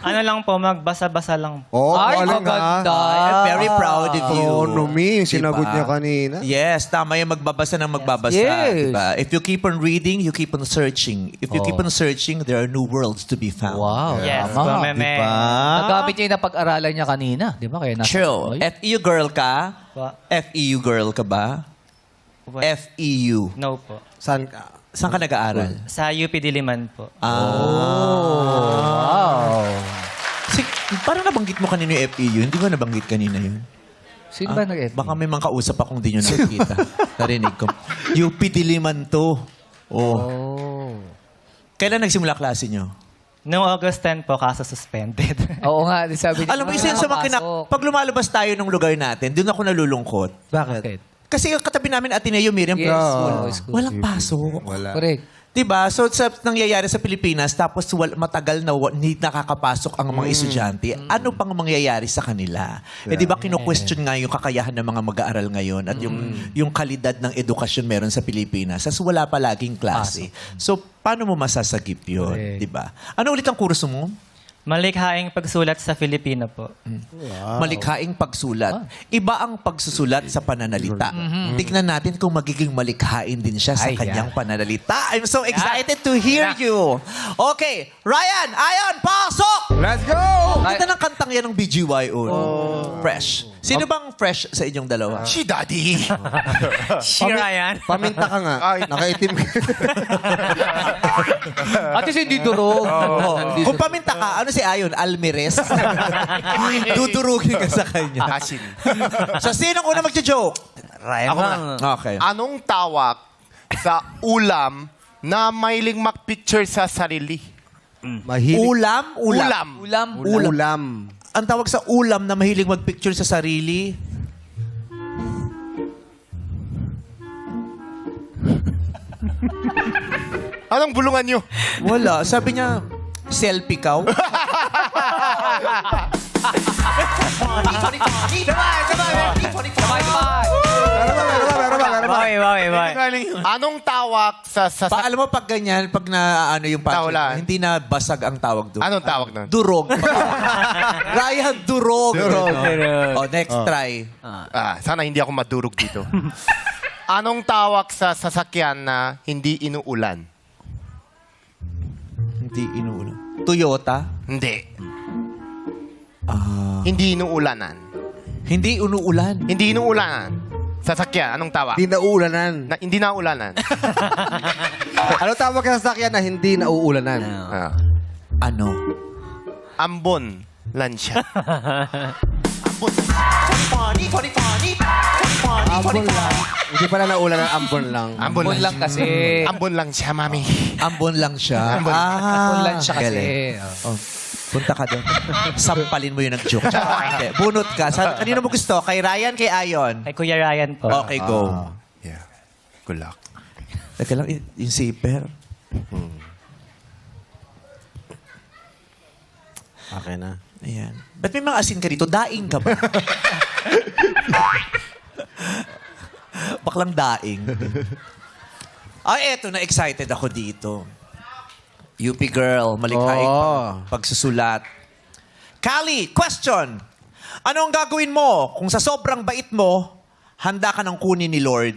Ano lang po, magbasa-basa lang. Oh, Ay, galing, maganda. I am very proud of you. Economy, yung sinagot Diba? niya kanina. Yes, tama yung magbabasa ng magbabasa. Yes. Diba? If you keep on reading, you keep on searching. If you keep on searching, there are new worlds to be found. Wow. Yes, po, Tama. meme. Nagamit niya yung napag-aralan niya kanina. Di ba? Kaya nasa... True. Ay. FEU girl ka? Po. FEU girl ka ba? What? FEU. No po. Saan ka? Saan ka nag-aaral? Sa UP Diliman po. Wow. Parang nabanggit mo kanina yung FEU. Hindi ko nabanggit kanina yun. Sino ba nag-FB? Baka may mga kausap akong di nyo nakikita. Narinig ko. UP Diliman to. Oh. Kailan nagsimula klase nyo? Noong August 10 po, kaso suspended. Oo nga, sabi niya. Alam mo, isa yun sa mga pag lumalabas tayo ng lugar natin, doon ako nalulungkot. Bakit? Kasi yung katabi namin Ateneo Miriam, Yes, school. walang pasok. Wala. Correct. Diba? So, sa nangyayari sa Pilipinas, tapos matagal na hindi nakakapasok ang mga estudyante, ano pang mangyayari sa kanila? Eh, di ba, kino-question nga yung kakayahan ng mga mag-aaral ngayon at yung kalidad ng edukasyon meron sa Pilipinas. As wala palaging klase. So, paano mo masasagip yun? Correct. Di ba? Ano ulit ang kurso mo? Malikhaing pagsulat sa Filipino po. Malikhaing pagsulat. Iba ang pagsusulat sa pananalita. Tignan natin kung magiging malikhain din siya sa kanyang pananalita. I'm so excited to hear you. Okay, Ryan, Ayon, pasok! Let's go! Ang ganda ng kantang yan ng BGYO. Fresh. Sino bang fresh sa inyong dalawa? Si Daddy. Si Ryan. Paminta ka nga. Nakaitim ka. At least hindi durog. Kung paminta ka, ano si Ayon? Almirez? Dudurugin ka sa kanya. Asin. So, sinong una magjo-joke? Ako na. Okay. Anong tawag sa ulam na mahiling mag-picture sa sarili? Mahilig. Ulam? Ulam. Ulam. Ang tawag sa ulam na mahilig mag-picture sa sarili? Anong bulungan nyo? Wala. Sabi niya, selfie ka. Anong tawag sa Alam mo, pag ganyan, pag na ano yung Tawla. hindi na basag ang tawag doon. Anong tawag nun? Durog. Ryan, durog. Oh, next try. Sana hindi ako madurog dito. Anong tawag sa sasakyan na hindi inuulan? Hindi inuulan. Toyota? Hindi. Hindi inuulanan. Hindi inuulan. Hindi inuulanan. Sasakyan, anong tawag? Hindi nauulanan. Hindi naulanan. Ano tawag ka sa sakyan na hindi nauulanan? Ano? Ambon. Lansya. Ambon lang. Hindi pala naulanan, ambon lang. Ambon Ambon lang kasi. Ambon lang siya, mami. Ambon lang siya. Ambon lang siya kasi. Galing. Oh, punta ka doon. Sampalin mo yung nag-joke. Hindi, bunot ka. Kanino mo gusto? Kay Ryan, kay Ayon? Kay Kuya Ryan po. Okay, go. Yeah. Good luck. Teka lang, yung zipper. Okay na. Ayan. Ba't may mga asin ka dito? Daing ka ba? Baklang daing. Ay, eto na, excited ako dito. UP girl, malikhaing pagsusulat. Callie, question. Ano ang gagawin mo kung sa sobrang bait mo, handa ka ng kunin ni Lord?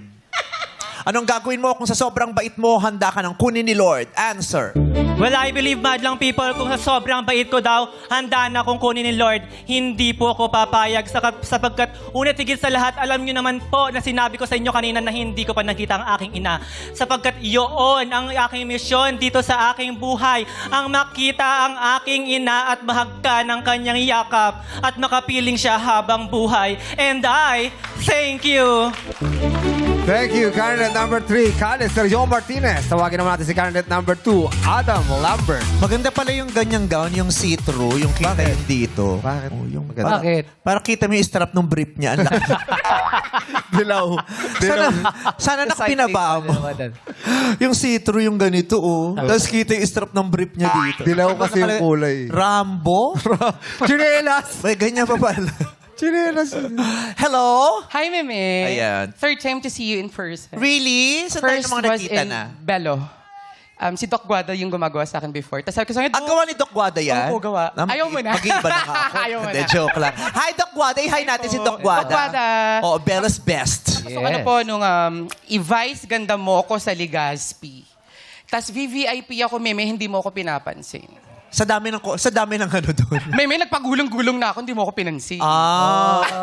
Anong gagawin mo kung sa sobrang bait mo, handa ka ng kunin ni Lord? Answer. Well, I believe, madlang people, kung sa sobrang bait ko daw, handa na akong kunin ni Lord. Hindi po ako papayag sapagkat unat higit sa lahat, alam nyo naman po na sinabi ko sa inyo kanina na hindi ko pa nakita ang aking ina. Sapagkat yun ang aking misyon dito sa aking buhay. Ang makita ang aking ina at mahagka ng kanyang yakap at makapiling siya habang buhay. And I thank you. Thank you, candidate number 3, candidate Sergio Martinez. Tawagin naman natin si candidate number 2, Adam Lambert. Maganda pala yung ganyang gown, yung see-through, yung kita yung dito. Bakit? Oh, yung Maganda. Bakit? Para kita mo yung strap ng brief niya. Ang laki. Dilaw. Sana nakapinaba mo. Yung see-through yung ganito, oh. Tapos kita yung strap ng brief niya dito. Dilaw kasi yung kulay. Rambo? Chinelas! May ganyan pa pala. Chinelas. Hello? Hi, Meme. Ayan. Third time to see you in person. Really? Saan tayo First mga was nakita in na? Bello. Si Doc Guada yung gumagawa sa akin before. Tapos sabi ko sa kanya, Ang gawa ni Doc Guada yan? Oo, gawa. Ayaw mo na. Mag-iba na nga ako. Ayaw mo Hindi, na. joke lang. Hi, Doc Guada. Hi natin si Doc Guada. Doc Guada. Oh, Bella's best. So ano po, nung i-vice ganda mo ako sa Legazpi. Tapos VVIP ako, Meme, hindi mo ako pinapansin. Sa dami ng ano doon. Meme, nagpagulong-gulong na ako, hindi mo ako pinansin.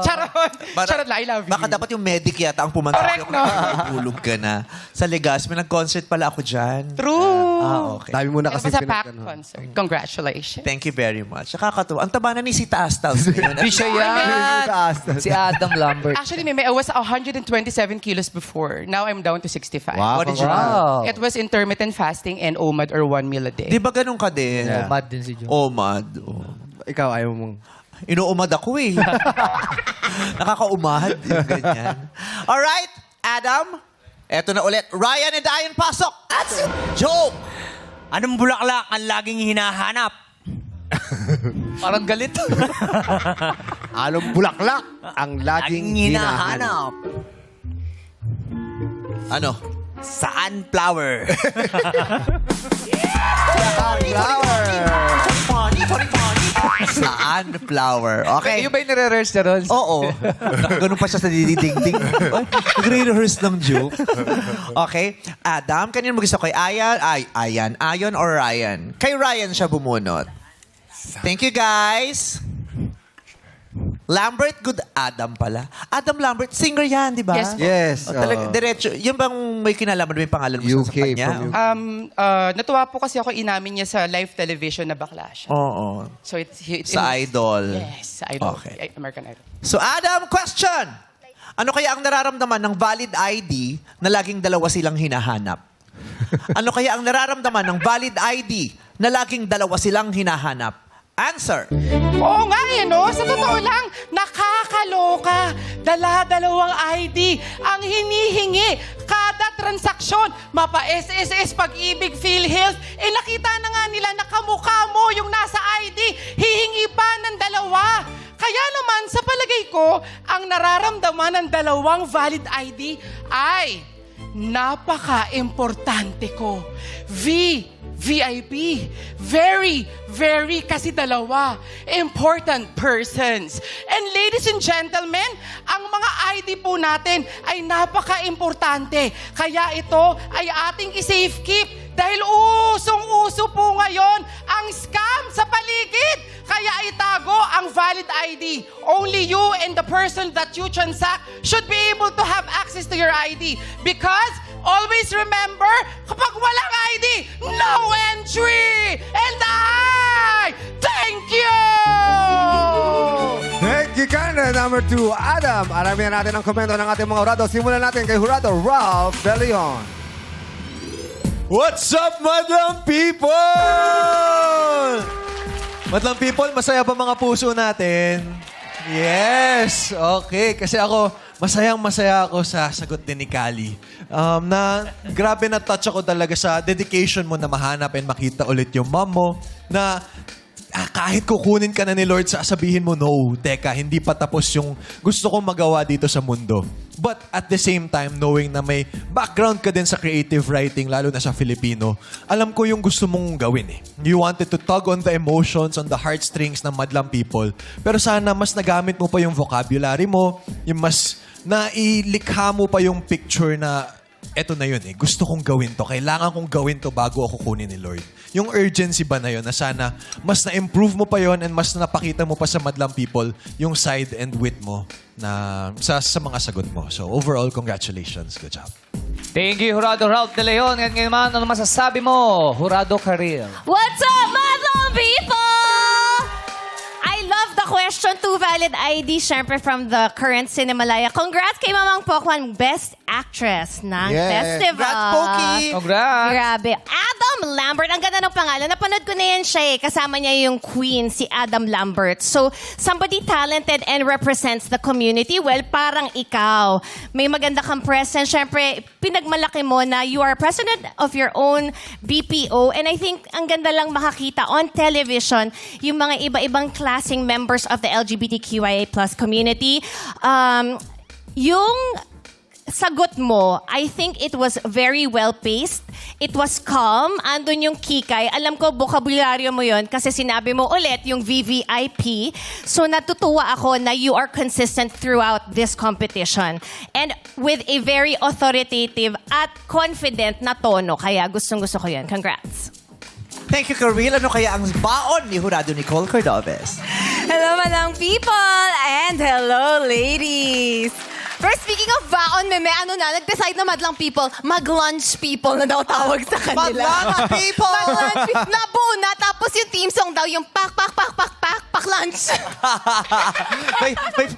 Charot! Charot lang, I love you. Baka dapat yung medic yata ang pumunta. Correct, no? Tulog ka na. Sa Legazpi, nag-concert pala ako dyan. True. Okay. Dami mo na It kasi was a packed concert. Congratulations. Thank you very much. Nakakatuwa. Ang taba na ni si Tastas. Di siya yan. Si Adam Lambert. Actually, Meme, I was 127 kilos before. Now I'm down to 65. Wow, What did you do? Wow. It was intermittent fasting and OMAD or 1 meal a day. Di ba ganun ka din? Yeah. Mad din si John. Omad. Oh. Ikaw, ayaw mong... Inuumad ako eh. Nakakaumad. Yung ganyan. Alright, Adam. Eto na ulit. Ryan and Ayon, pasok. That's it. Joke. Anong bulaklak ang laging hinahanap? Parang galit. Anong bulaklak ang laging hinahanap? Ano? Sunflower. Flower! Sunflower. Okay. Yung ba yung nire-rehearse niya ron? Oo. Ganun pa siya sa diding-ding. Nagre-rehearse ng joke. Okay. Adam, kanino mo gusto kay Ayon or Ryan? Kay Ryan siya bumunot. Thank you, guys. Lambert, good Adam pala. Adam Lambert, singer yan, di ba? Yes po. Yes. Talaga, diretso. Yung bang may kinalaman may pangalan mo sa UK, kanya? from UK. Natuwa po kasi ako inamin niya sa live television na bakla siya. Oo. So it's Sa Idol. Yes, sa Idol. Okay. American Idol. So, Adam, question! Ano kaya ang nararamdaman ng valid ID na laging dalawa silang hinahanap? Ano kaya ang nararamdaman ng valid ID na laging dalawa silang hinahanap? Answer! Oo nga eh, no? Sa totoo lang, nakakaloka. Dala-dalawang ID ang hinihingi. Kada transaksyon, mapa SSS, Pag-ibig, PhilHealth, nakita na nga nila na kamukha mo yung nasa ID. Hihingi pa ng dalawa. Kaya naman, sa palagay ko, ang nararamdaman ng dalawang valid ID ay napaka-importante ko. VIP. Very, very, kasi dalawa. Important persons. And ladies and gentlemen, ang mga ID po natin ay napaka-importante. Kaya ito ay ating i-safekeep dahil usong-uso po ngayon ang scam sa paligid. Kaya itago ang valid ID. Only you and the person that you transact should be able to have access to your ID. Because always remember, kapag walang ID, no entry! And I thank you! Thank you, candidate number 2, Adam. Alamin natin ang komento ng ating mga hurado. Simulan natin kay Jurado Ralph De Leon. What's up, madlang people? Madlang people, masaya ba mga puso natin? Yes! Okay, kasi ako, masayang-masaya ako sa sagot din ni Kali. Na grabe na touch ako talaga sa dedication mo na mahanap and makita ulit yung mom mo na kahit kukunin ka na ni Lord, sasabihin mo, no, teka, hindi pa tapos yung gusto kong magawa dito sa mundo. But at the same time, knowing na may background ka din sa creative writing, lalo na sa Filipino, alam ko yung gusto mong gawin eh. You wanted to tug on the emotions, on the heartstrings ng madlang people. Pero sana mas nagamit mo pa yung vocabulary mo, yung mas nailikha mo pa yung picture na eto na yun eh. Gusto kong gawin to. Kailangan kong gawin to bago ako kunin ni Lord. Yung urgency ba na yun na sana mas na-improve mo pa yon and mas napakita mo pa sa madlang people yung side and wit mo na sa mga sagot mo. So overall, congratulations. Good job. Thank you, Jurado Ralph De Leon. At ngayon naman, ano masasabi mo, Jurado Karil? What's up, madlang people? I love the question. 2 valid ID, syempre from the current Cinemalaya. Congrats kay Mamang Pokwan, Best Actress ng festival. Congrats, Poki! Congrats! Grabe. Adam Lambert, ang ganda ng pangalan. Napanood ko na yan siya eh. Kasama niya yung queen, si Adam Lambert. So, somebody talented and represents the community. Well, parang ikaw. May maganda kang presence. Siyempre, pinagmalaki mo na you are president of your own BPO. And I think ang ganda lang makakita on television yung mga iba-ibang klaseng members of the LGBTQIA+ community. Yung sagot mo, I think it was very well-paced. It was calm. Andun yung kikay. Alam ko, bokabularyo mo yon kasi sinabi mo ulit yung VVIP. So natutuwa ako na you are consistent throughout this competition. And with a very authoritative at confident na tono. Kaya gustong-gusto ko yan. Congrats. Thank you, Karil. Ano kaya ang baon ni Jurado Nicole Cordobes? Hello, madlang people! And hello, ladies! First, speaking of baon, meme, nag-decide na madlang people, mag-lunch people na daw tawag sa kanila. Mag-lunch people! Mag-lunch people! Nabuo na, tapos yung team song daw, yung pak lunch.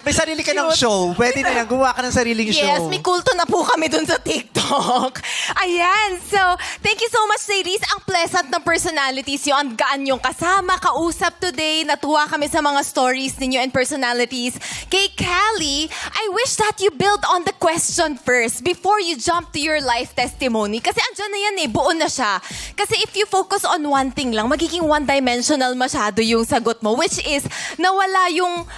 may sarili ka ng show. Pwede na yan. Gumawa ka ng sariling show. Yes, may kulto na po kami dun sa TikTok. Ayan, so, thank you so much, ladies. Ang pleasant ng personalities nyo. Ang gaan yung kasama, kausap today. Natuwa kami sa mga stories ninyo and personalities. Kay Callie, I wish that you build on the question first before you jump to your life testimony. Kasi andyan na yan eh, buo na siya. Kasi if you focus on one thing lang, magiging one-dimensional masyado yung sagot mo, which is nawala yung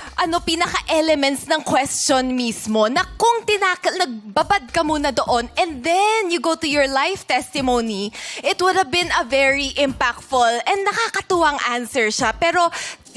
pinaka-elements ng question mismo na kung nagbabad ka muna doon and then you go to your life testimony, it would have been a very impactful and nakakatuwang answer siya. Pero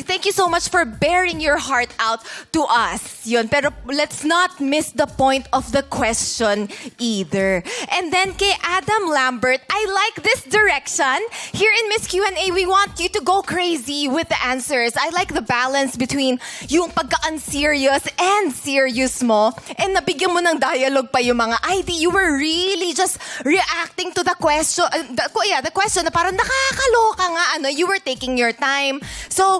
thank you so much for bearing your heart out to us. Yun. Pero let's not miss the point of the question either. And then kay Adam Lambert, I like this direction. Here in Miss Q&A, we want you to go crazy with the answers. I like the balance between yung pagka-unserious and serious mo. And nabigyan mo ng dialogue pa yung mga ID. You were really just reacting to the question. The question na parang nakakaloka nga. You were taking your time. So,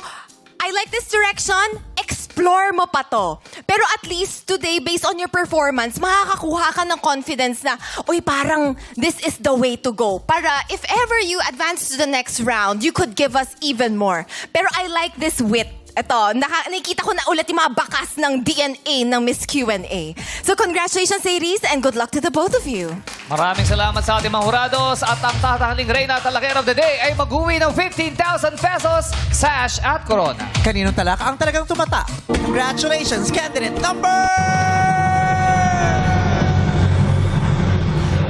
I like this direction. Explore mo pa to. Pero at least today, based on your performance, makakakuha ka ng confidence na, uy, parang this is the way to go. Para if ever you advance to the next round, you could give us even more. Pero I like this wit. Ito, nakikita ko na ulit yung mga bakas ng DNA ng Miss Q&A. So congratulations, ladies, and good luck to the both of you. Maraming salamat sa ating mga jurados at ang tatahaling Reyna Talakera of the Day ay mag-uwi ng 15,000 pesos, sash at corona. Kaninong talaka ang talagang tumata? Congratulations, candidate number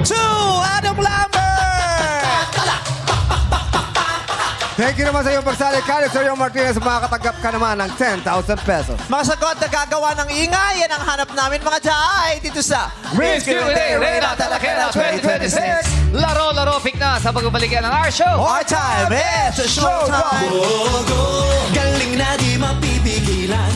2, Adam Lambert! Thank you naman sa iyong pagsali, Carlos Sergio Martinez. Makakatanggap ka naman ng 10,000 pesos. Mga sagot na gagawa ng ingay, yan ang hanap namin mga jay dito sa Miss Q&A Reyna Talakera 2026. Laro-laro, pick na sa pagbabalikan ng our show. Our time is showtime. Galing na di mapipigilan.